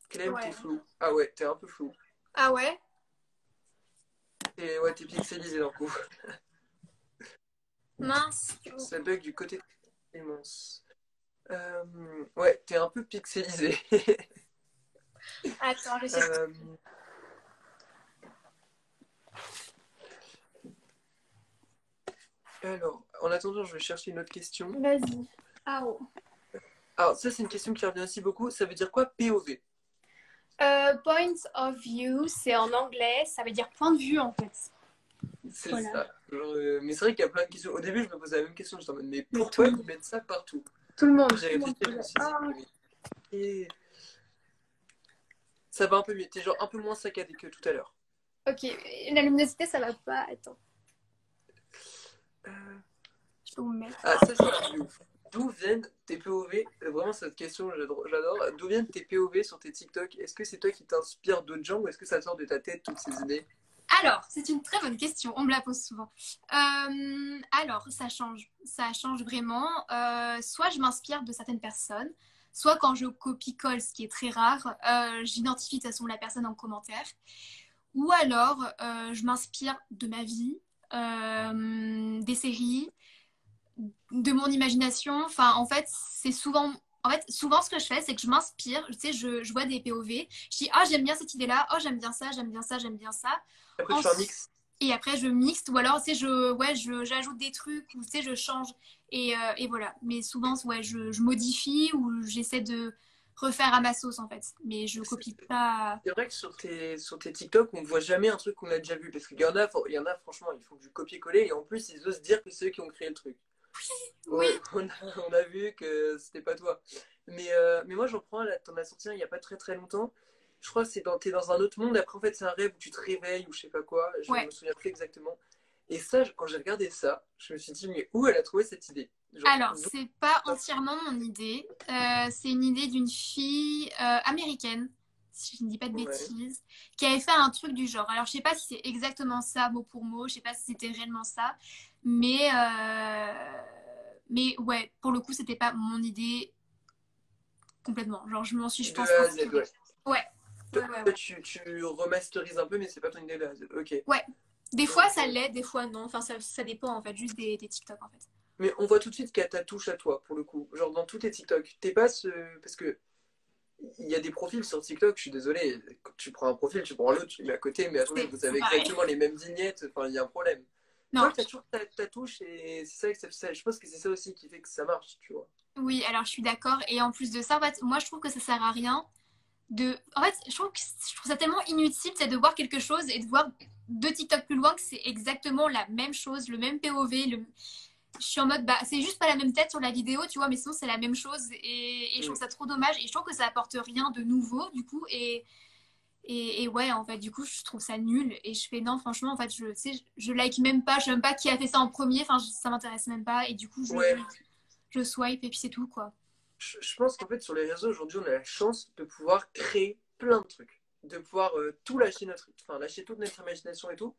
S1: Clem, t'es
S2: Ouais.
S1: flou. Ah ouais, t'es un peu flou.
S2: Ah ouais?
S1: Ouais, t'es pixelisé d'un coup.
S2: Mince.
S1: Ça bug du côté de Clémence. Ouais, t'es un peu pixelisé.
S2: Attends, je sais.
S1: Euh, alors, en attendant, je vais chercher une autre question.
S2: Vas-y. Ah oh.
S1: Alors, ça, c'est une question qui revient aussi beaucoup. Ça veut dire quoi, POV?
S2: Point of view, c'est en anglais, ça veut dire point de vue en fait.
S1: C'est
S2: Voilà.
S1: ça. Genre, mais c'est vrai qu'il y a plein de questions. Au début, je me posais la même question. J'étais en mode, mais
S2: Mais
S1: pourquoi ils mettent ça partout?
S2: tout le monde,
S1: J'ai
S2: tout le monde
S1: réfléchi, je me
S2: faisait.
S1: suis dit,
S2: Ah.
S1: mais ça va un peu mieux. T'es genre un peu moins saccadé que tout à l'heure.
S2: Ok, la luminosité, ça va pas. Attends,
S1: Euh,
S2: je peux vous mettre.
S1: Ah, ça, c'est un truc de ouf. D'où viennent tes POV? Vraiment, cette question, j'adore. D'où viennent tes POV sur tes TikTok? Est-ce que c'est toi qui t'inspires d'autres gens ou est-ce que ça sort de ta tête, toutes ces idées?
S2: Alors, c'est une très bonne question, on me la pose souvent. Alors, ça change vraiment. Soit je m'inspire de certaines personnes, soit quand je copie-colle, ce qui est très rare, j'identifie de toute façon la personne en commentaire. Ou alors, je m'inspire de ma vie, des séries, de mon imagination. Enfin, en fait, c'est souvent. En fait, souvent, ce que je fais, c'est que je m'inspire. Tu sais, je vois des POV. Je dis, ah, j'aime bien cette idée-là. Oh, j'aime bien ça, j'aime bien ça, j'aime bien ça.
S1: Après, tu
S2: En-
S1: fais un mix.
S2: Et après, je mixte. Ou alors, tu sais, j'ajoute des trucs. Ou, tu sais, je change. Et voilà. Mais souvent, ouais, je modifie ou j'essaie de refaire à ma sauce, en fait. Mais je copie pas.
S1: C'est vrai que sur tes TikTok, on voit jamais un truc qu'on a déjà vu. Parce qu'il y en a, franchement, ils font du copier-coller et en plus, ils osent dire que c'est eux qui ont créé le truc.
S2: Oui.
S1: Ouais, on a vu que c'était pas toi. Mais moi, j'en prends un, là, t'en as sorti un il y a pas très très longtemps. Je crois que t'es dans un autre monde. Après, en fait, c'est un rêve où tu te réveilles ou je sais pas quoi. Je
S2: Ouais.
S1: me souviens plus exactement. Et ça, quand j'ai regardé ça, je me suis dit, mais où elle a trouvé cette idée? Genre,
S2: Alors, c'est pas entièrement mon idée. C'est une idée d'une fille américaine, si je ne dis pas de
S1: ouais.
S2: bêtises, qui avait fait un truc du genre. Alors, je sais pas si c'est exactement ça, mot pour mot. Je sais pas si c'était réellement ça. Mais ouais, pour le coup, c'était pas mon idée complètement. Genre, je m'en suis, je
S1: De
S2: pense,
S1: A à Z,
S2: inspirée.
S1: ouais.
S2: Ouais,
S1: Toi,
S2: ouais, ouais, ouais.
S1: tu remasterises un peu, mais c'est pas ton idée de A à Z. Ok.
S2: Ouais. Des fois,
S1: Ok.
S2: ça l'est, des fois, non. Enfin, ça dépend, en fait, juste des TikTok, en fait.
S1: Mais on voit tout de suite qu'il y a ta touche à toi, pour le coup. Genre, dans tous tes TikTok. T'es pas ce. Parce que il y a des profils sur TikTok, je suis désolé, quand tu prends un profil, tu prends l'autre, tu le mets à côté, mais attendez, vous
S2: C'est
S1: avez
S2: pareil.
S1: exactement les mêmes vignettes, enfin, il y a un problème. Toi,
S2: Non,
S1: tu as toujours ta touche et c'est ça, je pense que c'est ça aussi qui fait que ça marche, tu vois.
S2: oui, alors je suis d'accord. Et en plus de ça, en fait, moi je trouve que ça sert à rien de. En fait, je trouve ça tellement inutile, c'est de voir quelque chose et de voir deux TikTok plus loin que c'est exactement la même chose, le même POV. Je suis en mode, bah, c'est juste pas la même tête sur la vidéo, tu vois, mais sinon c'est la même chose. Et je trouve
S1: Mm.
S2: ça trop dommage. Et je trouve que ça apporte rien de nouveau, du coup. Et ouais, en fait, du coup, je trouve ça nul. Et je fais, non, franchement, en fait, tu sais, je like même pas, je sais même pas qui a fait ça en premier. Enfin, ça m'intéresse même pas. Et du coup,
S1: Ouais,
S2: je swipe et puis c'est tout, quoi.
S1: je pense qu'en fait, sur les réseaux, aujourd'hui, on a la chance de pouvoir créer plein de trucs, de pouvoir tout lâcher lâcher toute notre imagination et tout.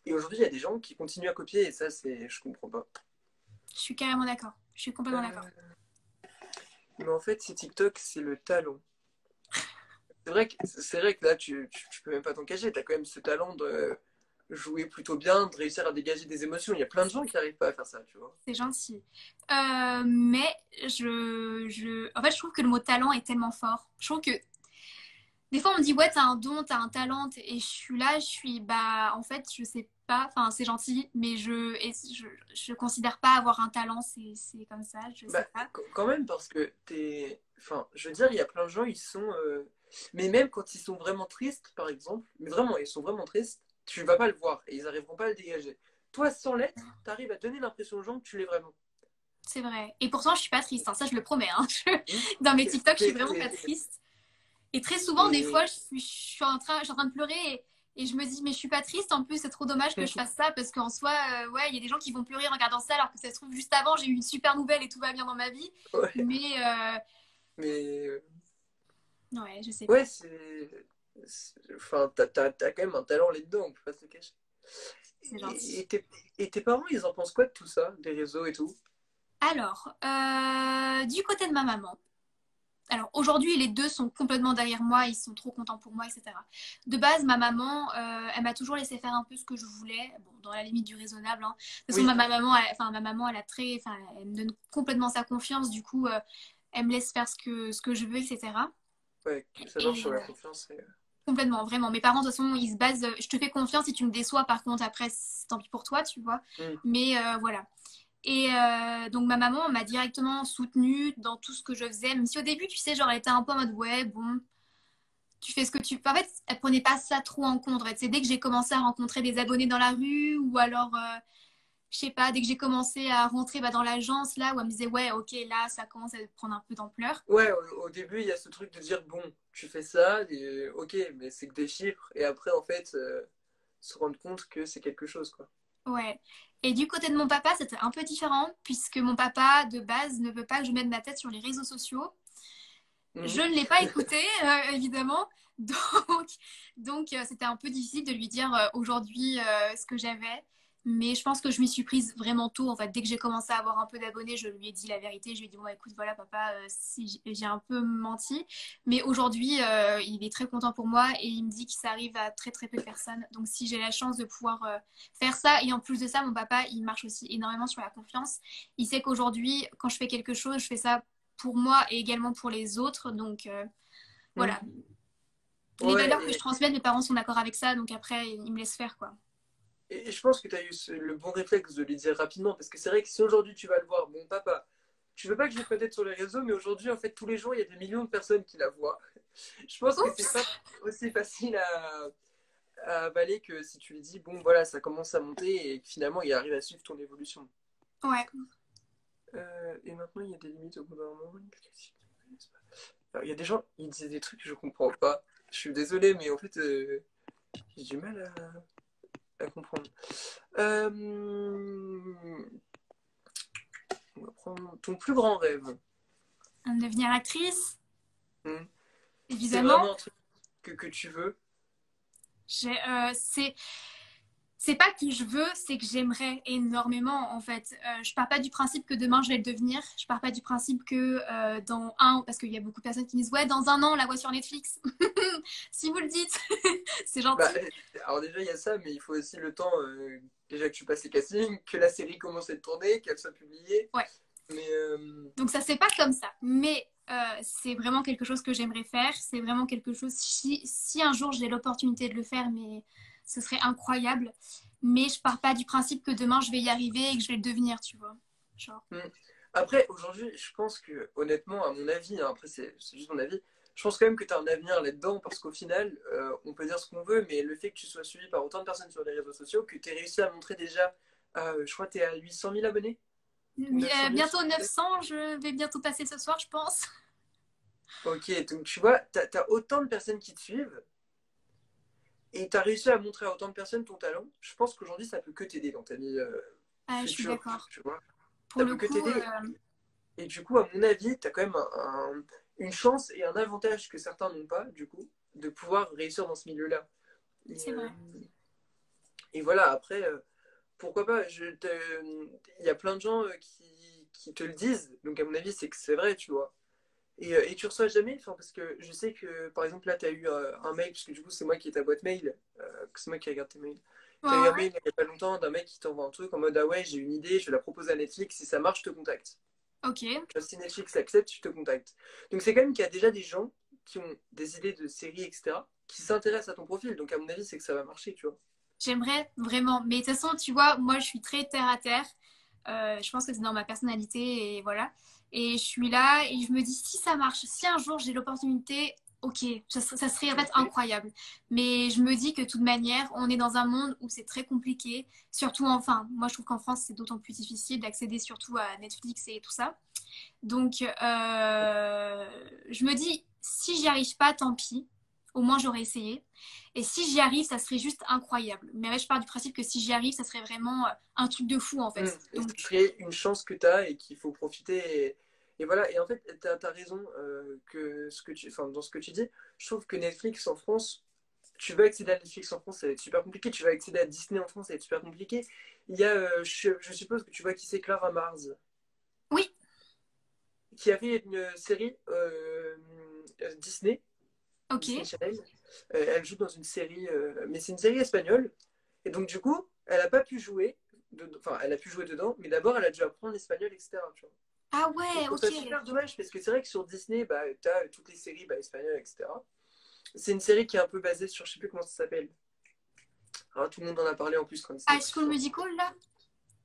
S1: Et aujourd'hui, il y a des gens qui continuent à copier et ça, je comprends pas.
S2: Je suis carrément d'accord. Je suis complètement d'accord.
S1: Euh, mais en fait, c'est TikTok, c'est le talent. C'est vrai que là, tu peux même pas t'en cacher. Tu as quand même ce talent de jouer plutôt bien, de réussir à dégager des émotions. Il y a plein de gens qui n'arrivent pas à faire ça, tu vois.
S2: C'est gentil. Mais en fait, je trouve que le mot talent est tellement fort. Je trouve que des fois, on me dit, ouais, t'as un don, t'as un talent, et je suis là, bah, en fait, je sais pas, enfin, c'est gentil, mais je considère pas avoir un talent, c'est comme ça, je
S1: Bah,
S2: sais pas.
S1: quand même, parce que Enfin, je veux dire, il y a plein de gens, ils sont. Mais même quand ils sont vraiment tristes, par exemple, mais vraiment, ils sont vraiment tristes, tu vas pas le voir et ils arriveront pas à le dégager. Toi, sans l'être, t'arrives à donner l'impression aux gens que tu l'es vraiment.
S2: C'est vrai. Et pourtant, je suis pas triste, hein, ça, je le promets. Hein.
S1: Hmm.
S2: Dans mes
S1: T'es-
S2: TikTok, je suis
S1: t'es-
S2: vraiment pas
S1: t'es-
S2: triste. Et très souvent, des fois,
S1: Et.
S2: je suis en train de pleurer et je me dis, mais je suis pas triste. En plus, c'est trop dommage que je fasse ça parce qu'en soi, ouais, il y a des gens qui vont pleurer en regardant ça alors que ça se trouve juste avant, j'ai eu une super nouvelle et tout va bien dans ma vie.
S1: Ouais,
S2: Mais,
S1: mais.
S2: ouais, je sais
S1: Ouais,
S2: pas.
S1: Enfin, t'as quand même un talent là-dedans, on peut pas se le cacher.
S2: C'est
S1: Et,
S2: gentil.
S1: et tes, et tes parents, ils en pensent quoi de tout ça, des réseaux et tout?
S2: Alors, du côté de ma maman, alors aujourd'hui, les deux sont complètement derrière moi, ils sont trop contents pour moi, etc. De base, ma maman, elle m'a toujours laissé faire un peu ce que je voulais, bon, dans la limite du raisonnable. Hein. De toute façon,
S1: Oui,
S2: ma maman, elle a enfin, elle me donne complètement sa confiance, du coup, elle me laisse faire ce que je veux, etc.
S1: ouais, ça marche
S2: Et
S1: sur la confiance.
S2: complètement, vraiment. Mes parents, de toute façon, ils se basent, je te fais confiance si tu me déçois, par contre, après, tant pis pour toi, tu vois.
S1: Hmm.
S2: Mais voilà. Et donc ma maman m'a directement soutenue dans tout ce que je faisais, même si au début, tu sais, genre elle était un peu en mode ouais, bon, tu fais ce que tu... En fait, elle prenait pas ça trop en compte. En fait. C'est dès que j'ai commencé à rencontrer des abonnés dans la rue ou alors, je sais pas, dès que j'ai commencé à rentrer bah, dans l'agence là où elle me disait ouais, ok, là, ça commence à prendre un peu d'ampleur.
S1: Ouais, au début, il y a ce truc de dire, bon, tu fais ça, et, ok, mais c'est que des chiffres, et après, en fait, se rendre compte que c'est quelque chose, quoi.
S2: Ouais. Et du côté de mon papa, c'était un peu différent puisque mon papa, de base, ne veut pas que je mette ma tête sur les réseaux sociaux. Je
S1: Mhm.
S2: ne l'ai pas écouté, évidemment. Donc, donc, c'était un peu difficile de lui dire aujourd'hui ce que j'avais. Mais je pense que je m'y suis prise vraiment tôt. En fait, dès que j'ai commencé à avoir un peu d'abonnés, je lui ai dit la vérité. Je lui ai dit, bon, écoute, voilà, papa, si j'ai un peu menti. Mais aujourd'hui, il est très content pour moi et il me dit que ça arrive à très, très peu de personnes. Donc, si j'ai la chance de pouvoir faire ça, et en plus de ça, mon papa, il marche aussi énormément sur la confiance. Il sait qu'aujourd'hui, quand je fais quelque chose, je fais ça pour moi et également pour les autres. Donc
S1: Mhm.
S2: voilà, les
S1: Ouais,
S2: valeurs que je transmets, mes parents sont d'accord avec ça, donc après ils me laissent faire quoi.
S1: et je pense que tu as eu le bon réflexe de lui dire rapidement, parce que c'est vrai que si aujourd'hui tu vas le voir, bon, papa, tu veux pas que je mette ma tête sur les réseaux, mais aujourd'hui, en fait, tous les jours, il y a des millions de personnes qui la voient. Je pense que c'est
S2: Oups.
S1: pas aussi facile à avaler que si tu lui dis, bon, voilà, ça commence à monter et que finalement, il arrive à suivre ton évolution.
S2: Ouais.
S1: Et maintenant, il y a des limites au bout d'un moment. Alors, il y a des gens, ils disent des trucs que je comprends pas. Je suis désolé, mais en fait, j'ai du mal à comprendre. Euh, on va prendre ton plus grand rêve.
S2: Devenir actrice,
S1: Hmm. C'est
S2: évidemment.
S1: vraiment un truc que tu veux.
S2: J'ai, c'est pas que je veux, c'est que j'aimerais énormément en fait. Je pars pas du principe que demain je vais le devenir. Je pars pas du principe que parce qu'il y a beaucoup de personnes qui disent ouais dans un an on la voit sur Netflix. Si vous le dites, c'est
S1: Bah,
S2: gentil.
S1: alors déjà, il y a ça, mais il faut aussi le temps, déjà que tu passes les castings, que la série commence à être tournée, qu'elle soit publiée.
S2: Ouais.
S1: Mais
S2: Donc ça se fait pas comme ça. Mais c'est vraiment quelque chose que j'aimerais faire. C'est vraiment quelque chose, si un jour j'ai l'opportunité de le faire, mais ce serait incroyable. Mais je pars pas du principe que demain je vais y arriver et que je vais le devenir, tu vois. Genre.
S1: hmm. Après, aujourd'hui, je pense que, honnêtement, à mon avis, hein, après c'est juste mon avis, je pense quand même que tu as un avenir là-dedans parce qu'au final, on peut dire ce qu'on veut, mais le fait que tu sois suivi par autant de personnes sur les réseaux sociaux, que tu aies réussi à montrer déjà, je crois que tu es à 800 000 abonnés ou 900 000 sur
S2: Bientôt
S1: TikTok.
S2: 900, je vais bientôt passer ce soir, je pense.
S1: Ok, donc tu vois, tu as autant de personnes qui te suivent et tu as réussi à montrer à autant de personnes ton talent. Je pense qu'aujourd'hui, ça peut que t'aider dans ta vie
S2: Ah, je suis
S1: future,
S2: d'accord.
S1: tu vois.
S2: Pour
S1: Ça
S2: le
S1: peut que
S2: coup,
S1: t'aider. Et du coup, à mon avis, tu as quand même une chance et un avantage que certains n'ont pas, du coup, de pouvoir réussir dans ce milieu-là. Et,
S2: c'est vrai.
S1: Et voilà, après, pourquoi pas, il y a plein de gens qui te le disent, donc à mon avis, c'est que c'est vrai, tu vois. Et tu reçois jamais, enfin, parce que je sais que, par exemple, là, tu as eu un mail, parce que du coup, c'est moi qui ai ta boîte mail, que c'est moi qui regarde tes mails.
S2: Ouais,
S1: Tu as eu un
S2: ouais.
S1: mail il n'y a pas longtemps d'un mec qui t'envoie un truc en mode, ah ouais, j'ai une idée, je vais la proposer à Netflix, si ça marche, je te contacte.
S2: Ok.
S1: Tu vois, si Netflix accepte, je te contacte. Donc c'est quand même qu'il y a déjà des gens qui ont des idées de séries, etc., qui s'intéressent à ton profil. Donc à mon avis, c'est que ça va marcher, tu vois.
S2: J'aimerais vraiment. Mais de toute façon, tu vois, moi, je suis très terre à terre. Je pense que c'est dans ma personnalité et voilà. Et je suis là et je me dis, si ça marche, si un jour j'ai l'opportunité, ok, ça serait en
S1: Tu le
S2: fait
S1: fais.
S2: incroyable. Mais je me dis que de toute manière, on est dans un monde où c'est très compliqué. Surtout, enfin, moi, je trouve qu'en France, c'est d'autant plus difficile d'accéder surtout à Netflix et tout ça. Donc, je me dis, si j'y arrive pas, tant pis. Au moins, j'aurais essayé. Et si j'y arrive, ça serait juste incroyable. Mais ouais, je pars du principe que si j'y arrive, ça serait vraiment un truc de fou, en fait.
S1: Et ce
S2: Donc,
S1: serait une chance que tu as et qu'il faut profiter. Et voilà. Et en fait, tu as raison enfin, dans ce que tu dis. Je trouve que Netflix en France, tu veux accéder à Netflix en France, ça va être super compliqué. Tu veux accéder à Disney en France, ça va être super compliqué. Il y a, je suppose que tu vois qui c'est Clara Mars,
S2: oui,
S1: qui a fait une série Disney,
S2: ok.
S1: Disney Channel. Elle joue dans une série, mais c'est une série espagnole. Et donc, du coup, elle n'a pas pu jouer. Enfin, elle a pu jouer dedans, mais d'abord, elle a dû apprendre l'espagnol, etc. Tu vois.
S2: Ah
S1: Et je
S2: ouais,
S1: trouve
S2: ok.
S1: ça super dommage parce que c'est vrai que sur Disney, bah, tu as toutes les séries bah, espagnoles, etc. C'est une série qui est un peu basée sur, je sais plus comment ça s'appelle. Alors, tout le monde en a parlé en plus quand c'était
S2: High School
S1: sur.
S2: Musical, là?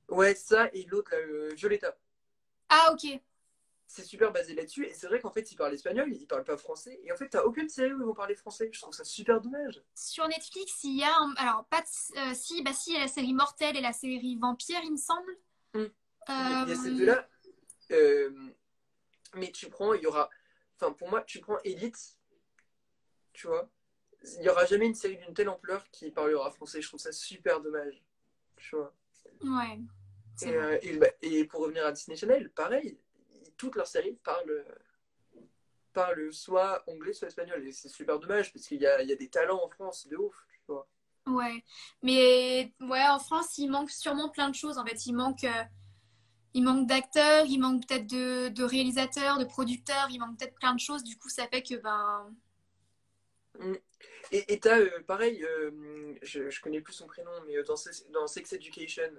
S1: Ouais, ça et l'autre, là, Violetta.
S2: Ah, ok.
S1: C'est super basé là-dessus. Et c'est vrai qu'en fait, ils parlent espagnol, ils parlent pas français. Et en fait, t'as aucune série où ils vont parler français. Je trouve ça super dommage.
S2: Sur Netflix, il y a alors pas si bah si il y a la série Mortel et la série Vampire, il me semble.
S1: Hum. Il y a ces
S2: Euh,
S1: deux-là. Euh, mais tu prends, il y aura. Enfin, pour moi, tu prends Elite, tu vois. Il y aura jamais une série d'une telle ampleur qui parlera français. Je trouve ça super dommage. Tu vois.
S2: ouais, c'est
S1: Et,
S2: vrai.
S1: et pour revenir à Disney Channel, pareil, toutes leurs séries parlent soit anglais, soit espagnol. Et c'est super dommage parce qu'il y a des talents en France de ouf, tu vois.
S2: Ouais, mais ouais, en France, il manque sûrement plein de choses. En fait, il manque d'acteurs, il manque peut-être de réalisateurs, de producteurs, il manque peut-être plein de choses. Du coup, ça fait que ben
S1: Mm. Et t'as, pareil, je connais plus son prénom, mais dans Sex Education,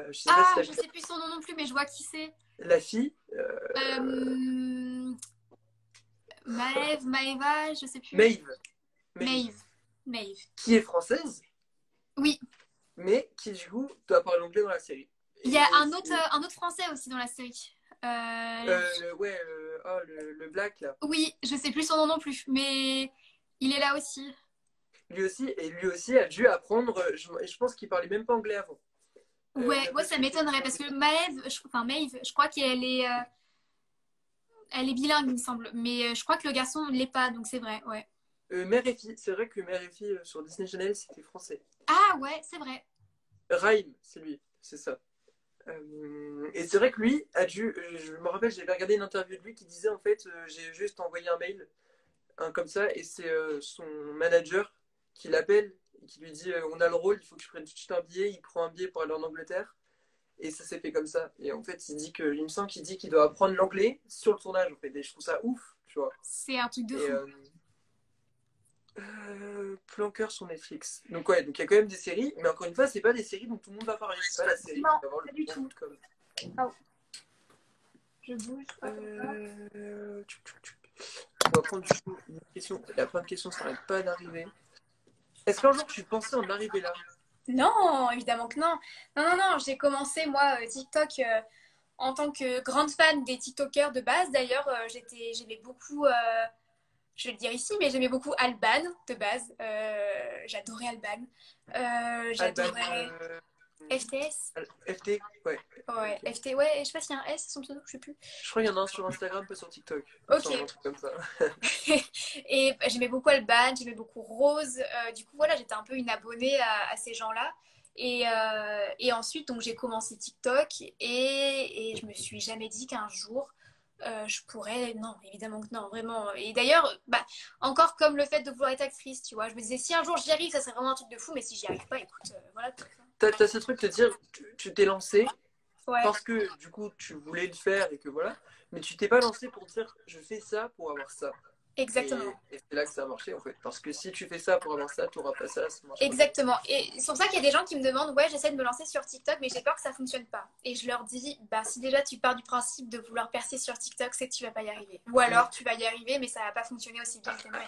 S1: je sais pas si
S2: ah,
S1: t'as
S2: je
S1: vu
S2: sais plus son nom non plus, mais je vois qui c'est.
S1: la fille,
S2: Euh, Maeva, je sais plus.
S1: Maeve, Maeve,
S2: Maeve, Maeve.
S1: qui est française,
S2: Oui,
S1: mais qui du coup doit parler anglais dans la série.
S2: il y a
S1: Et
S2: un autre français aussi dans la série.
S1: ouais, oh, le black là,
S2: Oui, je sais plus son nom non plus, mais il est là aussi.
S1: lui aussi a dû apprendre, je pense qu'il parlait même pas anglais avant.
S2: Ouais, ouais,
S1: Parce
S2: ça
S1: que
S2: m'étonnerait parce que Maeve, enfin Maeve, je crois elle est bilingue, il me semble, mais je crois que le garçon ne l'est pas, donc c'est vrai, ouais.
S1: Mère et fille, c'est vrai que Mère et fille sur Disney Channel c'était français.
S2: Ah ouais, c'est vrai.
S1: Raïm, c'est lui, c'est ça. Et c'est vrai que lui a dû. Je me rappelle, j'avais regardé une interview de lui qui disait en fait, j'ai juste envoyé un mail comme ça, et c'est son manager qui l'appelle et qui lui dit on a le rôle, il faut que je prenne tout de suite un billet. Il prend un billet pour aller en Angleterre, et ça s'est fait comme ça. Et en fait, il me semble qu'il dit qu'il doit apprendre l'anglais sur le tournage, en fait. Et je trouve ça ouf, tu vois.
S2: C'est un truc de
S1: Et
S2: fou.
S1: Plan cœur sur Netflix. Donc ouais, donc il y a quand même des séries, mais encore une fois, c'est pas des séries dont tout le monde va parler. C'est pas la série qui
S2: Non,
S1: va avoir le
S2: pas
S1: plus
S2: du
S1: bon
S2: tout.
S1: coup de com'.
S2: Oh, je bouge. Hop, hop, hop.
S1: On va prendre du coup une question. Il y a plein de questions, ça n'arrête pas d'arriver. Est-ce qu'un jour tu pensais en arriver là?
S2: Non, évidemment que non. Non, non, non, j'ai commencé moi TikTok en tant que grande fan des TikTokers de base. D'ailleurs, j'aimais beaucoup, je vais le dire ici, mais j'aimais beaucoup Alban de base. J'adorais Alban.
S1: Alban
S2: J'adorais FTS.
S1: FT? Ouais.
S2: Ouais,
S1: Ok.
S2: FT, ouais, je sais pas s'il y a un S, son pseudo, je sais plus.
S1: Je crois qu'il y en a un sur Instagram, pas sur TikTok. Il me
S2: Ok.
S1: semble un truc comme ça.
S2: Et bah, j'aimais beaucoup Alban, j'aimais beaucoup Rose. Du coup, voilà, j'étais un peu une abonnée à ces gens-là. Et ensuite, donc, j'ai commencé TikTok et je me suis jamais dit qu'un jour, Je pourrais, non, évidemment que non, vraiment. Et d'ailleurs, bah, encore comme le fait de vouloir être actrice, tu vois, je me disais, si un jour j'y arrive, ça serait vraiment un truc de fou, mais si j'y arrive pas, écoute, voilà.
S1: T'as ce truc de te dire, tu t'es lancé
S2: Ouais,
S1: parce que du coup tu voulais le faire et que voilà, mais tu t'es pas lancé pour dire je fais ça pour avoir ça.
S2: exactement.
S1: Et c'est là que ça a marché en fait. Parce que si tu fais ça pour avoir ça, t'auras pas ça, ça marchera pas.
S2: Exactement. Et c'est pour ça qu'il y a des gens qui me demandent, ouais, j'essaie de me lancer sur TikTok, mais j'ai peur que ça fonctionne pas. Et je leur dis, bah, si déjà tu pars du principe de vouloir percer sur TikTok, c'est que tu vas pas y arriver. Ou
S1: Mm.
S2: alors tu vas y arriver, mais ça va pas fonctionner aussi bien que t'aimerais.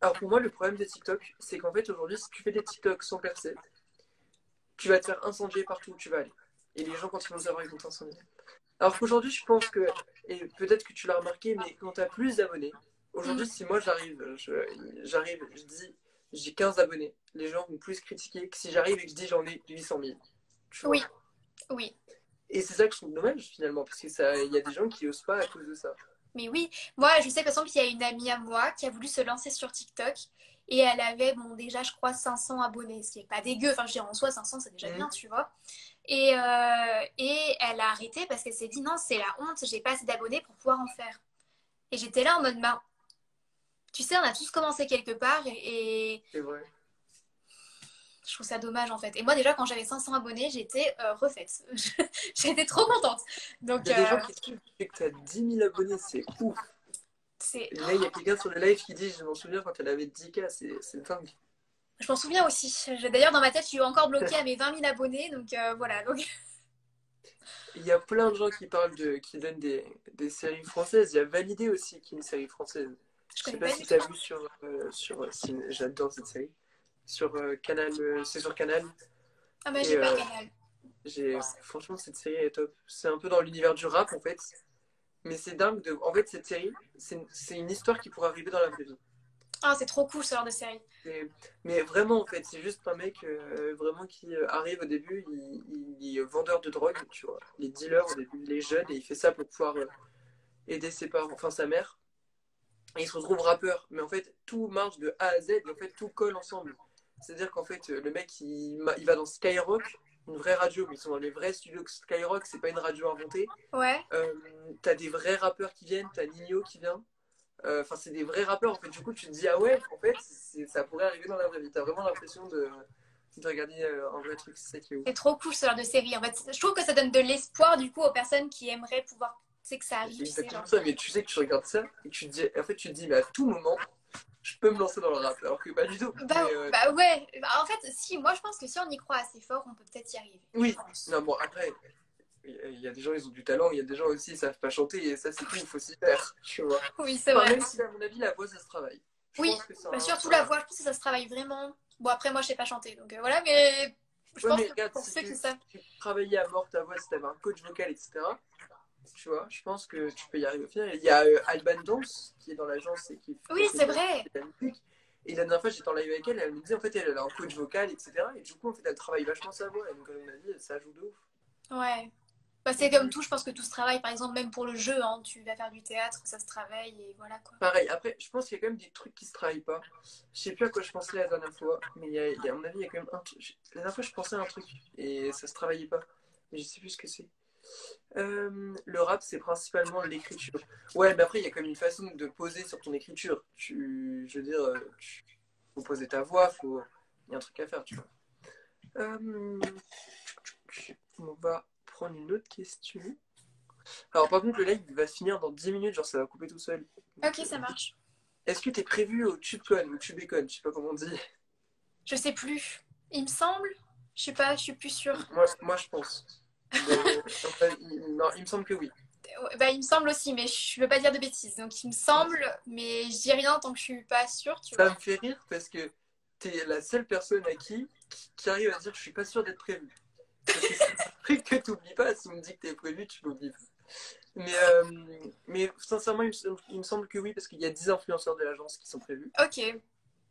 S1: Alors pour moi, le problème des TikTok, c'est qu'en fait aujourd'hui, si tu fais des TikTok sans percer, tu vas te faire incendier partout où tu vas aller. Et les gens, quand ils vont savoir, ils vont t'incendier. Alors qu'aujourd'hui, je pense que, et peut-être que tu l'as remarqué, mais quand tu as plus d'abonnés, aujourd'hui,
S2: Mm.
S1: si moi j'arrive, je dis j'ai 15 abonnés, les gens vont plus critiquer que si j'arrive et que je dis j'en ai 800 000. Tu vois.
S2: Oui, oui.
S1: Et c'est ça que je trouve dommage finalement, parce que ça, il y a des gens qui osent pas à cause de ça.
S2: Mais oui, moi je sais par exemple qu'il y a une amie à moi qui a voulu se lancer sur TikTok et elle avait, bon, déjà je crois 500 abonnés, ce qui est pas dégueu, enfin je dirais en soi 500 c'est déjà bien,
S1: Mhm.
S2: tu vois. Et elle a arrêté parce qu'elle s'est dit non, c'est la honte, j'ai pas assez d'abonnés pour pouvoir en faire. Et j'étais là en mode, bah, tu sais, on a tous commencé quelque part et
S1: C'est vrai.
S2: je trouve ça dommage en fait. Et moi déjà quand j'avais 500 abonnés, j'étais refaite. J'étais trop contente. Donc
S1: Il y a des gens qui trouvent que tu as 10 000 abonnés, c'est ouf.
S2: c'est...
S1: Et là, il y a quelqu'un sur le live qui dit, je m'en souviens quand elle avait 10K, c'est dingue.
S2: Je m'en souviens aussi. D'ailleurs dans ma tête, je suis encore bloquée à mes 20 000 abonnés. Donc voilà. Donc
S1: Il y a plein de gens qui parlent qui donnent des séries françaises. Il y a Validé aussi, qui est une série française.
S2: je
S1: Je sais
S2: connais
S1: pas
S2: pas
S1: si
S2: du
S1: tu as
S2: tout.
S1: vu j'adore cette série. Sur Canal, c'est sur Canal.
S2: Ah bah
S1: Et
S2: j'ai pas Canal.
S1: franchement, cette série est top. C'est un peu dans l'univers du rap en fait. Mais c'est dingue en fait, cette série, c'est une histoire qui pourrait arriver dans la vraie vie.
S2: Ah c'est trop cool ce genre de série.
S1: Mais vraiment, en fait, c'est juste un mec vraiment qui arrive au début, il est vendeur de drogue, tu vois. Il est dealer au début, il est jeune et il fait ça pour pouvoir aider ses parents, enfin sa mère. Et il se retrouve rappeur. Mais en fait, tout marche de A à Z et en fait, tout colle ensemble. C'est-à-dire qu'en fait, le mec, il va dans Skyrock, une vraie radio, mais ils sont dans les vrais studios Skyrock, c'est pas une radio inventée.
S2: Ouais.
S1: T'as des vrais rappeurs qui viennent, t'as Nino qui vient. Enfin, c'est des vrais rappeurs. En fait, du coup, tu te dis, ah ouais, en fait, ça pourrait arriver dans la vraie vie. T'as vraiment l'impression de regarder un vrai truc. C'est ça qui est ouf.
S2: C'est trop cool ce genre de série. En fait, je trouve que ça donne de l'espoir du coup aux personnes qui aimeraient pouvoir, tu sais, que ça arrive,
S1: C'est
S2: tu sais,
S1: exactement
S2: genre.
S1: ça. Mais tu sais que tu regardes ça et que tu te dis, en fait, tu te dis, mais à tout moment, je peux me lancer dans le rap. Alors que pas du tout.
S2: Bah, bah ouais. Bah, en fait, si, moi je pense que si on y croit assez fort, on peut peut-être y arriver. Je
S1: Oui.
S2: pense.
S1: Non, bon, après, il y a des gens, ils ont du talent. Il y a des gens aussi, ils savent pas chanter. Et ça, c'est tout. Il faut s'y faire. Tu vois.
S2: Oui, c'est
S1: Enfin,
S2: vrai.
S1: même si, à mon avis, la voix, ça se travaille. Je
S2: Oui,
S1: pense que
S2: bah, surtout la voix, je pense que ça se travaille vraiment. Bon, après, moi je sais pas chanter, donc voilà, mais je
S1: Ouais,
S2: pense
S1: mais
S2: que
S1: regarde,
S2: pour ceux qui savent.
S1: si tu travaillais à mort ta voix, si t'avais un coach vocal, etc., tu vois, je pense que tu peux y arriver au final. Il y a Alban Dance qui est dans l'agence et qui
S2: Oui,
S1: a fait
S2: c'est vrai.
S1: de la musique. Et la dernière fois, j'étais en live avec elle, et elle me disait en fait, elle a un coach vocal, etc. Et du coup, en fait, elle travaille vachement sa voix. Et donc, à mon avis, ça joue de ouf.
S2: Ouais. Bah, c'est comme tout, je pense que tout se travaille, par exemple, même pour le jeu, hein, tu vas faire du théâtre, ça se travaille, et voilà quoi.
S1: Pareil, après, je pense qu'il y a quand même des trucs qui se travaillent pas. Je sais plus à quoi je pensais la dernière fois, mais à mon avis, il y a quand même un truc. La dernière fois, je pensais à un truc, et ça se travaillait pas. Mais je sais plus ce que c'est. Le rap, c'est principalement l'écriture. Ouais, mais après, il y a comme une façon de poser sur ton écriture. Je veux dire, faut poser ta voix, il y a un truc à faire, tu vois. Euh, on va prendre une autre question. Alors, par contre, le live il va se finir dans 10 minutes, genre ça va couper tout seul.
S2: Ok,
S1: Donc,
S2: ça marche.
S1: est-ce que t'es prévu au TubeCon ou TubeCon, je sais pas comment on dit.
S2: Je sais plus. Il me semble. Je sais pas, je suis plus sûre.
S1: Moi je pense. Enfin, non, il me semble que oui.
S2: Bah, il me semble aussi, mais je veux pas dire de bêtises. Donc, il me semble, mais je dis rien tant que je suis pas sûre, tu
S1: Ça me
S2: vois.
S1: fait rire parce que t'es la seule personne qui arrive à dire je suis pas sûr d'être prévu. Parce que c'est un truc que t'oublies pas. Si on me dit que t'es prévu, tu l'oublies pas. Mais sincèrement, il me semble que oui, parce qu'il y a 10 influenceurs de l'agence qui sont prévus.
S2: Ok,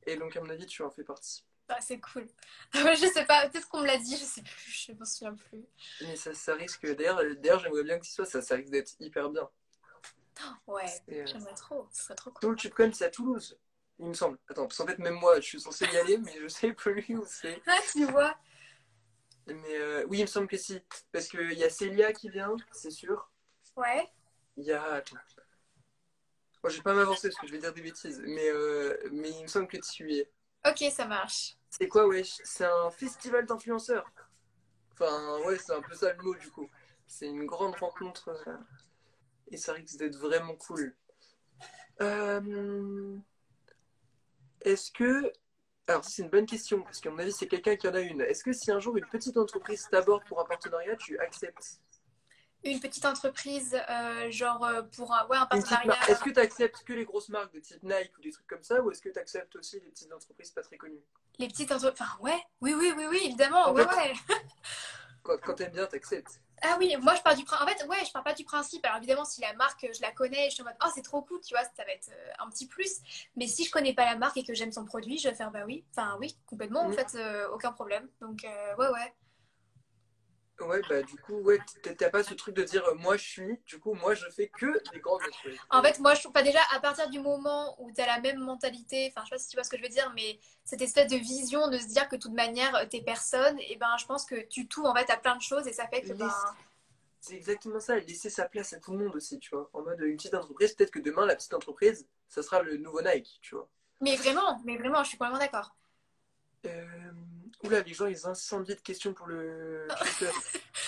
S1: Et donc, à mon avis, tu en fais partie.
S2: bah, c'est cool. Je sais pas, peut-être qu'on me l'a dit, je sais plus, je me souviens plus.
S1: Mais ça risque. D'ailleurs, j'aimerais bien que ce soit ça risque d'être hyper bien.
S2: Ouais,
S1: C'est,
S2: j'aimerais trop, ce serait trop
S1: tout
S2: cool.
S1: le TubeCon, c'est à Toulouse, il me semble. Attends, parce qu'en fait, même moi, je suis censé y aller, mais je sais plus où c'est.
S2: Ah, tu vois.
S1: Mais oui, il me semble que si. Parce qu'il y a Célia qui vient, c'est sûr.
S2: Ouais.
S1: Il y a. Attends. Bon, je vais pas m'avancer parce que je vais dire des bêtises, mais il me semble que tu y es.
S2: Ok, ça marche.
S1: C'est quoi, wesh? C'est un festival d'influenceurs. Enfin, ouais, c'est un peu ça le mot du coup. C'est une grande rencontre et ça risque d'être vraiment cool. Euh, Est-ce que. Alors, c'est une bonne question, parce qu'à mon avis, c'est quelqu'un qui en a une. Est-ce que si un jour une petite entreprise t'aborde pour un partenariat, tu acceptes?
S2: Une petite entreprise, genre pour un, ouais, un
S1: Une petite
S2: partenariat.
S1: marque. Est-ce que tu acceptes que les grosses marques de type Nike ou des trucs comme ça, ou est-ce que tu acceptes aussi les petites entreprises pas très connues?
S2: Les petites entreprises. Enfin, ouais, oui, oui, oui, oui, évidemment,
S1: En
S2: ouais,
S1: fait,
S2: ouais.
S1: quand t'aimes bien, t'acceptes.
S2: Ah oui, moi je pars du principe. En fait, ouais, je pars pas du principe. Alors évidemment, si la marque, je la connais, je suis en mode, oh, c'est trop cool, tu vois, ça va être un petit plus. Mais si je connais pas la marque et que j'aime son produit, je vais faire, bah oui, enfin oui, complètement, en
S1: Mm.
S2: fait, aucun problème. Donc, ouais, ouais.
S1: Ouais, bah du coup, ouais, t'as pas ce truc de dire moi je suis, du coup, moi je fais que des grandes entreprises.
S2: En fait, moi, je trouve pas déjà, à partir du moment où tu as la même mentalité, enfin, je sais pas si tu vois ce que je veux dire, mais cette espèce de vision de se dire que de toute manière, t'es personne, et ben, je pense que tu t'ouvres en fait à plein de choses et ça fait que, ben,
S1: Laisse- C'est exactement ça, laisser sa place à tout le monde aussi, tu vois. En mode une petite entreprise, peut-être que demain, la petite entreprise, ça sera le nouveau Nike, tu vois.
S2: mais vraiment, je suis complètement d'accord.
S1: Euh... Oula, les gens, ils incendient de questions pour le Chipcon.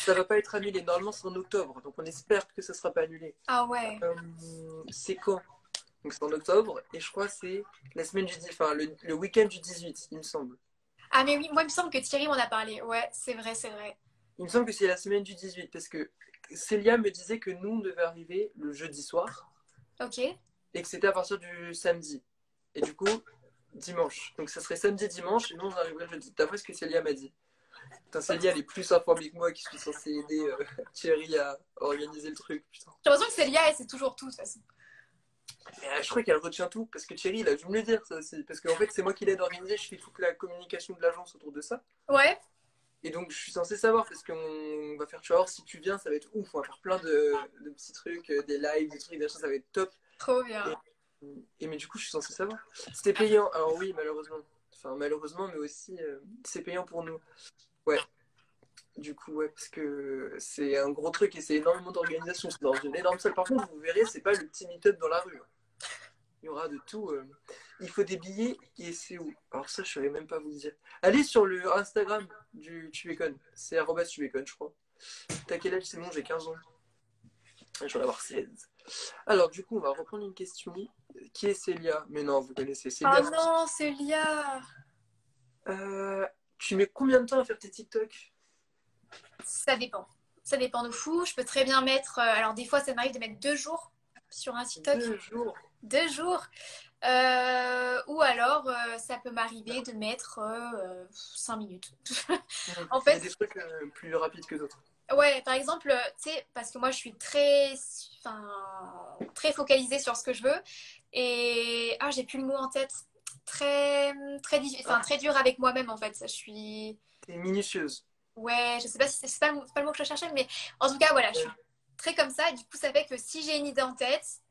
S1: Ça va pas être annulé. Normalement, c'est en octobre, donc on espère que ça sera pas annulé.
S2: Ah ouais.
S1: Euh, c'est quand? Donc c'est en octobre, et je crois que c'est la semaine du 10, enfin le week-end du 18, il me semble.
S2: Ah, mais oui, moi, il me semble que Thierry m'en a parlé. Ouais, c'est vrai, c'est vrai.
S1: Il me semble que c'est la semaine du 18, parce que Célia me disait que nous, on devait arriver le jeudi soir,
S2: Ok.
S1: et que c'était à partir du samedi. Et du coup, dimanche. Donc ça serait samedi, dimanche, et nous, on arriverait jeudi. D'après ce que Célia m'a dit. Putain, Célia, elle est plus informée que moi qui suis censé aider Thierry à organiser le truc, putain.
S2: J'ai l'impression que Célia, elle sait toujours tout, de toute façon.
S1: Je crois qu'elle retient tout, parce que Thierry, il a dû me le dire, ça aussi. Parce qu'en fait, c'est moi qui l'aide à organiser, je fais toute la communication de l'agence autour de ça.
S2: Ouais,
S1: Et donc, je suis censé savoir, parce qu'on va faire, tu vas voir, si tu viens, ça va être ouf. On va faire plein de petits trucs, des lives, des trucs, des choses, ça va être top.
S2: trop
S1: Et,
S2: bien.
S1: mais du coup, je suis censé savoir. C'était payant. Alors oui, malheureusement. Enfin, malheureusement, mais aussi, c'est payant pour nous. Ouais. Du coup, ouais, parce que c'est un gros truc et c'est énormément d'organisation. C'est dans une énorme salle. Par contre, vous verrez, c'est pas le petit meet-up dans la rue, hein. Il y aura de tout. Il faut des billets et c'est où? Alors ça, je ne saurais même pas vous dire. Allez sur le Instagram du Tubécon. C'est @tubécon, je crois. T'as quel âge? C'est bon, j'ai 15 ans. Je vais en avoir 16. Alors, du coup, on va reprendre une question. Qui est Célia? Mais non, vous connaissez
S2: Oh
S1: Célia.
S2: non, Célia.
S1: Euh, Tu mets combien de temps à faire tes TikTok?
S2: Ça dépend. Ça dépend de fou. Je peux très bien mettre. Alors, des fois, ça m'arrive de mettre 2 jours sur un TikTok.
S1: 2 jours.
S2: 2 jours. Ou alors, ça peut m'arriver de mettre 5 minutes. En
S1: Il y a
S2: fait,
S1: des trucs plus rapides que d'autres.
S2: ouais, par exemple, tu sais, parce que moi, je suis très, enfin, très focalisée sur ce que je veux. Et, ah, j'ai plus le mot en tête. Très, enfin,
S1: Ah,
S2: très dur avec moi-même, en fait. Je suis,
S1: t'es minutieuse.
S2: ouais, je sais pas si c'est pas le mot que je cherchais, mais en tout cas, voilà, je suis
S1: Ouais.
S2: très comme ça. Et du coup, ça fait que si j'ai une idée en tête,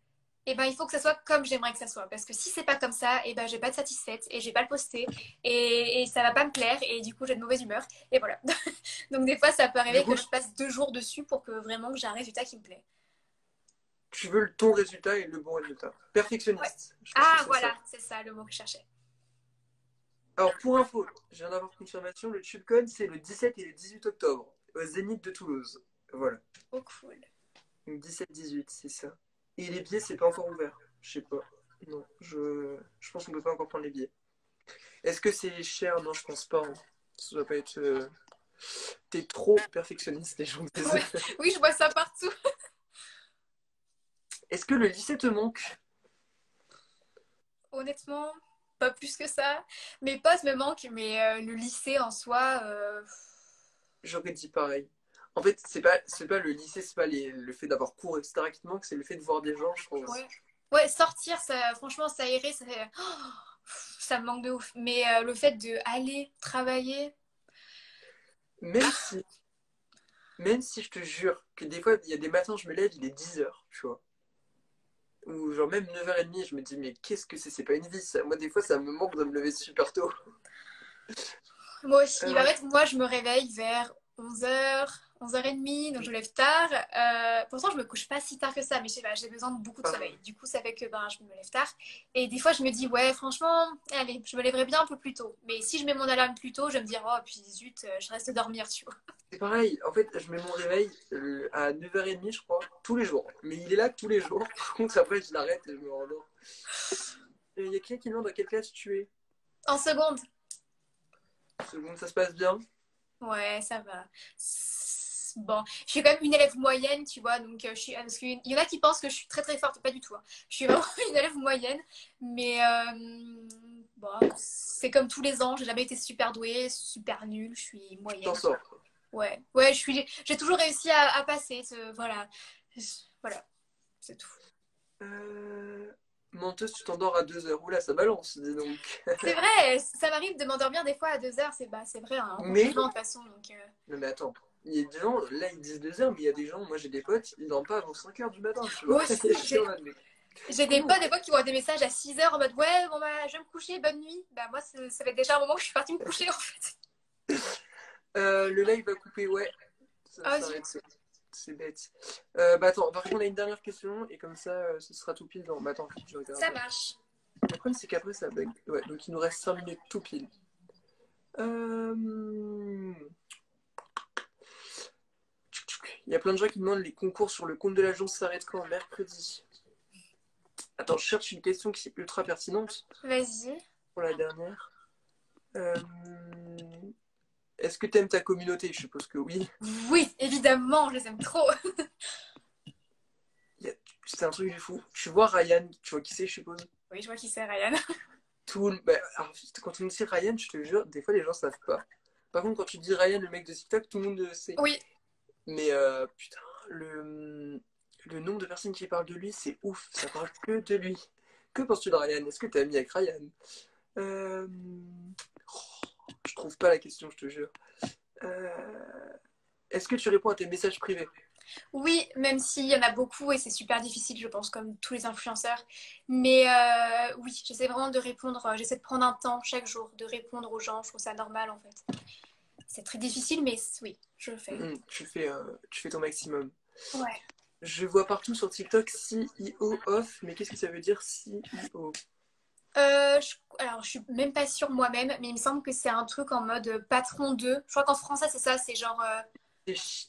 S2: eh ben, il faut que ça soit comme j'aimerais que ça soit. Parce que si c'est pas comme ça, eh ben, je vais pas être satisfaite et je vais pas le poster et ça va pas me plaire et du coup, j'ai de mauvaise humeur. Et voilà. Donc, des fois, ça peut
S1: Du
S2: arriver
S1: coup,
S2: que je passe 2 jours dessus pour que vraiment que j'ai un résultat qui me plaît.
S1: tu veux ton résultat et le bon résultat.
S2: Ouais.
S1: Perfectionniste. Je pense que
S2: Ah,
S1: c'est ça.
S2: voilà, c'est ça le mot que je cherchais.
S1: Alors, pour info, je viens d'avoir confirmation, le TubeCon, c'est le 17 et le 18 octobre, au Zénith de Toulouse. Voilà.
S2: Oh, cool.
S1: Donc 17-18, c'est ça. Et les billets, c'est pas encore ouvert. Je sais pas. Non, je pense qu'on peut pas encore prendre les billets. Est-ce que c'est cher? Non, je pense pas, hein. Ça doit pas être. T'es trop perfectionniste, les gens me disent.
S2: Ouais. Oui, je vois ça partout.
S1: Est-ce que le lycée te manque?
S2: Honnêtement, pas plus que ça. Mes potes me manquent, mais le lycée en soi,
S1: J'aurais dit pareil. En fait, c'est pas le lycée, c'est pas le fait d'avoir cours, etc. qui te manque, c'est le fait de voir des gens, je pense.
S2: ouais. Ouais, sortir, ça, franchement, ça irait, ça me manque de ouf. Mais le fait de aller travailler,
S1: Même si, même si je te jure que des fois, il y a des matins, je me lève, il est 10 heures, tu vois. Ou genre même 9h30, je me dis, mais qu'est-ce que c'est? C'est pas une vie, ça. Moi, des fois, ça me manque de me lever super tôt.
S2: moi aussi. Bah, en
S1: Euh,
S2: fait, moi, je me réveille vers 11 heures. 11h30, donc je me lève tard. Pourtant, je me couche pas si tard que ça, mais je sais pas, j'ai besoin de beaucoup de sommeil. Du coup, ça fait que ben, je me lève tard. Et des fois, je me dis, ouais, franchement, allez, je me lèverai bien un peu plus tôt. Mais si je mets mon alarme plus tôt, je vais me dire, oh, puis zut, je reste dormir, tu vois.
S1: C'est pareil, en fait, je mets mon réveil à 9h30, je crois, tous les jours. Mais il est là tous les jours. Par contre, après, je l'arrête et je me rendors. Il y a quelqu'un qui me demande dans quelle classe tu es.
S2: En seconde.
S1: Seconde, ça se passe bien.
S2: Ouais, ça va. Bon, je suis quand même une élève moyenne, tu vois, donc parce qu'il y en a qui pensent que je suis très très forte, pas du tout, hein. Je suis vraiment une élève moyenne, mais bon, c'est comme tous les ans, j'ai jamais été super douée, super nulle, je suis
S1: Tu t'en
S2: moyenne.
S1: sors.
S2: Ouais, ouais, j'ai toujours réussi à passer, voilà, voilà, c'est tout.
S1: Menteuse, tu t'endors à 2h. Oula, ça balance, dis donc.
S2: C'est vrai, ça m'arrive de m'endormir des fois à 2 heures, c'est vrai, un
S1: Mais,
S2: compliment de toute façon, donc.
S1: non, mais attends, il y a des gens, là ils disent 2h, mais il y a des gens, moi j'ai des potes, ils dorment pas avant 5h du matin, tu vois.
S2: Moi aussi, j'ai des potes des fois qui ont des messages à 6 heures en mode ouais, bon bah je vais me coucher, bonne nuit. Bah moi, ça fait déjà un moment que je suis partie me coucher en fait.
S1: Le live va couper, ouais. Ça
S2: Ah,
S1: s'arrête,
S2: zut.
S1: c'est bête. Bah attends, par contre on a une dernière question, et comme ça, ce sera tout pile dans... Bah attends, je regarde.
S2: Ça marche.
S1: Le problème c'est qu'après ça bug. Ouais, donc il nous reste 5 minutes tout pile. Il y a plein de gens qui demandent les concours sur le compte de l'agence s'arrêtent quand? Mercredi. Attends, je cherche une question qui est ultra pertinente
S2: Vas-y.
S1: pour la dernière. Euh, Est-ce que t'aimes ta communauté? Je suppose que oui.
S2: Oui, évidemment, je les aime trop.
S1: C'est un truc du fou. Tu vois Ryan, tu vois qui c'est, je suppose.
S2: Oui, je vois qui c'est, Ryan.
S1: Bah, alors, quand tu me dis Ryan, je te jure, des fois les gens savent pas. Par contre, quand tu dis Ryan, le mec de TikTok, tout le monde le sait.
S2: Oui.
S1: Mais putain, le nombre de personnes qui parlent de lui, c'est ouf. Ça parle que de lui. Que penses-tu de Ryan? Est-ce que t'es ami avec Ryan? Euh... Je trouve pas la question, je te jure. Est-ce que tu réponds à tes messages privés?
S2: Oui, même s'il y en a beaucoup et c'est super difficile, je pense, comme tous les influenceurs. Mais oui, j'essaie vraiment de répondre, j'essaie de prendre un temps chaque jour, de répondre aux gens. Je trouve ça normal en fait. C'est très difficile, mais oui, je le fais.
S1: Tu fais ton maximum.
S2: Ouais.
S1: Je vois partout sur TikTok CEO off, mais qu'est-ce que ça veut dire CEO?
S2: Alors, je suis même pas sûre moi-même, mais il me semble que c'est un truc en mode patron de. Je crois qu'en français, c'est ça, c'est genre.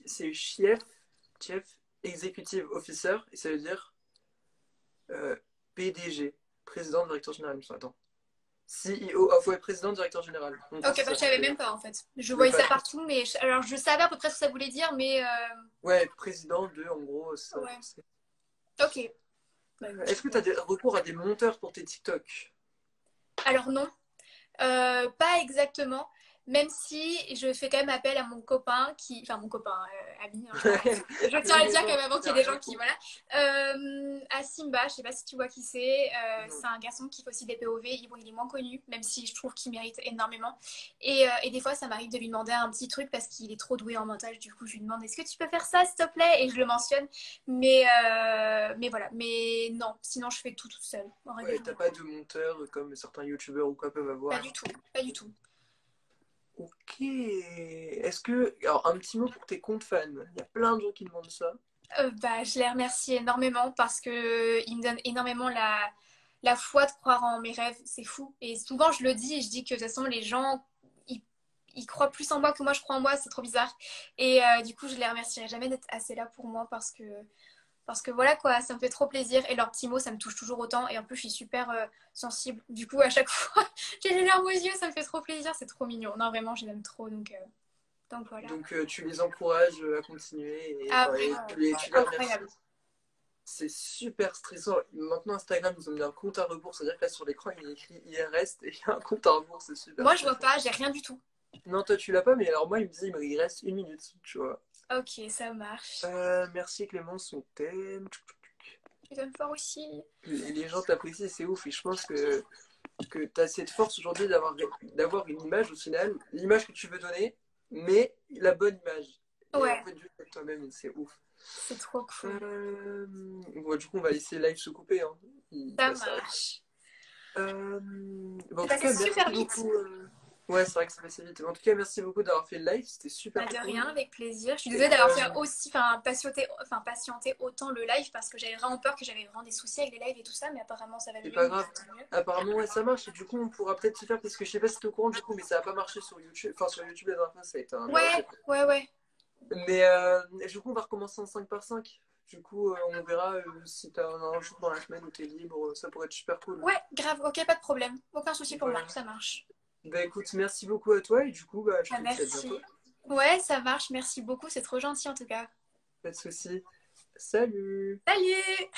S1: C'est Chief Executive Officer, et ça veut dire PDG, président, directeur général. Attends. CEO off, ouais, président, directeur général. En gros,
S2: Ok,
S1: c'est
S2: bah,
S1: ça.
S2: je savais même pas en fait. Je
S1: Le
S2: voyais ça
S1: patron.
S2: partout, mais alors je savais à peu près ce que ça voulait dire, mais.
S1: Ouais, président de, en gros, ça.
S2: Ouais. Ok. Bah,
S1: Est-ce que tu as des recours à des monteurs pour tes TikTok?
S2: alors non. Pas exactement, même si je fais quand même appel à mon copain qui, enfin mon copain, ami, hein, je tiens à le dire quand même avant qu'il y ait des gens qui, voilà, à Simba, je sais pas si tu vois qui c'est un garçon qui fait aussi des POV, bon, il est moins connu, même si je trouve qu'il mérite énormément, et des fois ça m'arrive de lui demander un petit truc parce qu'il est trop doué en montage, du coup je lui demande est-ce que tu peux faire ça s'il te plaît, et je le mentionne, mais voilà, mais non, sinon je fais tout toute seule, en règle
S1: Ouais, t'as
S2: générale.
S1: pas de monteur comme certains youtubeurs ou quoi peuvent
S2: Pas
S1: avoir.
S2: du tout, pas du tout.
S1: Ok. Est-ce que. Alors, un petit mot pour tes comptes fans. Il y a plein de gens qui demandent ça.
S2: Bah, je les remercie énormément parce que ils me donnent énormément la foi de croire en mes rêves. C'est fou. Et souvent, je le dis et je dis que de toute façon, les gens, ils, ils croient plus en moi que moi, je crois en moi. C'est trop bizarre. Et du coup, je les remercierai jamais d'être assez là pour moi parce que voilà quoi, ça me fait trop plaisir. Et leurs petits mots, ça me touche toujours autant. Et en plus, je suis super sensible. Du coup, à chaque fois, j'ai les larmes aux yeux, ça me fait trop plaisir. C'est trop mignon. Non, vraiment, je les aime trop. Donc voilà.
S1: Donc, tu les encourages à continuer et,
S2: Ah,
S1: enfin, et
S2: vraiment,
S1: tu les remercies.
S2: incroyable.
S1: C'est super stressant. Maintenant, Instagram, ils ont mis un compte à rebours. C'est-à-dire que là, sur l'écran, il est écrit IRS et il y a un compte à rebours. C'est super
S2: Moi, je vois
S1: stressant.
S2: pas, j'ai rien du tout.
S1: Non, toi, tu l'as pas, mais alors moi, il me disait, il reste 1 minute, tu vois.
S2: Ok, ça marche.
S1: Merci Clémence, on t'aime.
S2: Je t'aime fort aussi.
S1: Les gens t'apprécient, c'est ouf. Et je pense que tu as cette force aujourd'hui d'avoir une image au final, l'image que tu veux donner, mais la bonne image. Et en
S2: Ouais,
S1: fait, juste avec toi-même, et c'est ouf.
S2: c'est trop cool.
S1: Bon, du coup, on va laisser live se couper. Hein. Il
S2: Ça
S1: va s'arrêter.
S2: marche.
S1: En
S2: C'est
S1: tout
S2: passé
S1: cas, merci
S2: super vite.
S1: beaucoup. Ouais, c'est vrai que ça passait vite. En tout cas, merci beaucoup d'avoir fait le live, c'était
S2: Bah,
S1: super
S2: de
S1: cool.
S2: rien, avec plaisir. Je suis désolée
S1: Et
S2: d'avoir fait aussi, patienter autant le live parce que j'avais vraiment peur que j'avais vraiment des soucis avec les lives et tout ça, mais apparemment ça va
S1: c'est
S2: mieux,
S1: pas
S2: donc
S1: grave.
S2: c'est mieux.
S1: Apparemment, ouais, ça marche. Et du coup, on pourra peut-être se faire, parce que je sais pas si t'es au courant du coup, mais ça a pas marché sur YouTube. Enfin, sur YouTube, la dernière fois, ça a été un
S2: Ouais,
S1: échec.
S2: ouais, ouais.
S1: Mais du coup, on va recommencer en 5 par 5. Du coup, on verra si t'as un jour dans la semaine où t'es libre, ça pourrait être super cool.
S2: Ouais, grave, ok, pas de problème. Aucun souci pour moi,
S1: Voilà.
S2: ça marche.
S1: Bah écoute, merci beaucoup à toi et du coup, bah, je
S2: Bah,
S1: te dis à
S2: merci.
S1: bientôt.
S2: Ouais, ça marche, merci beaucoup, c'est trop gentil en tout cas.
S1: Pas de soucis. Salut!
S2: Salut!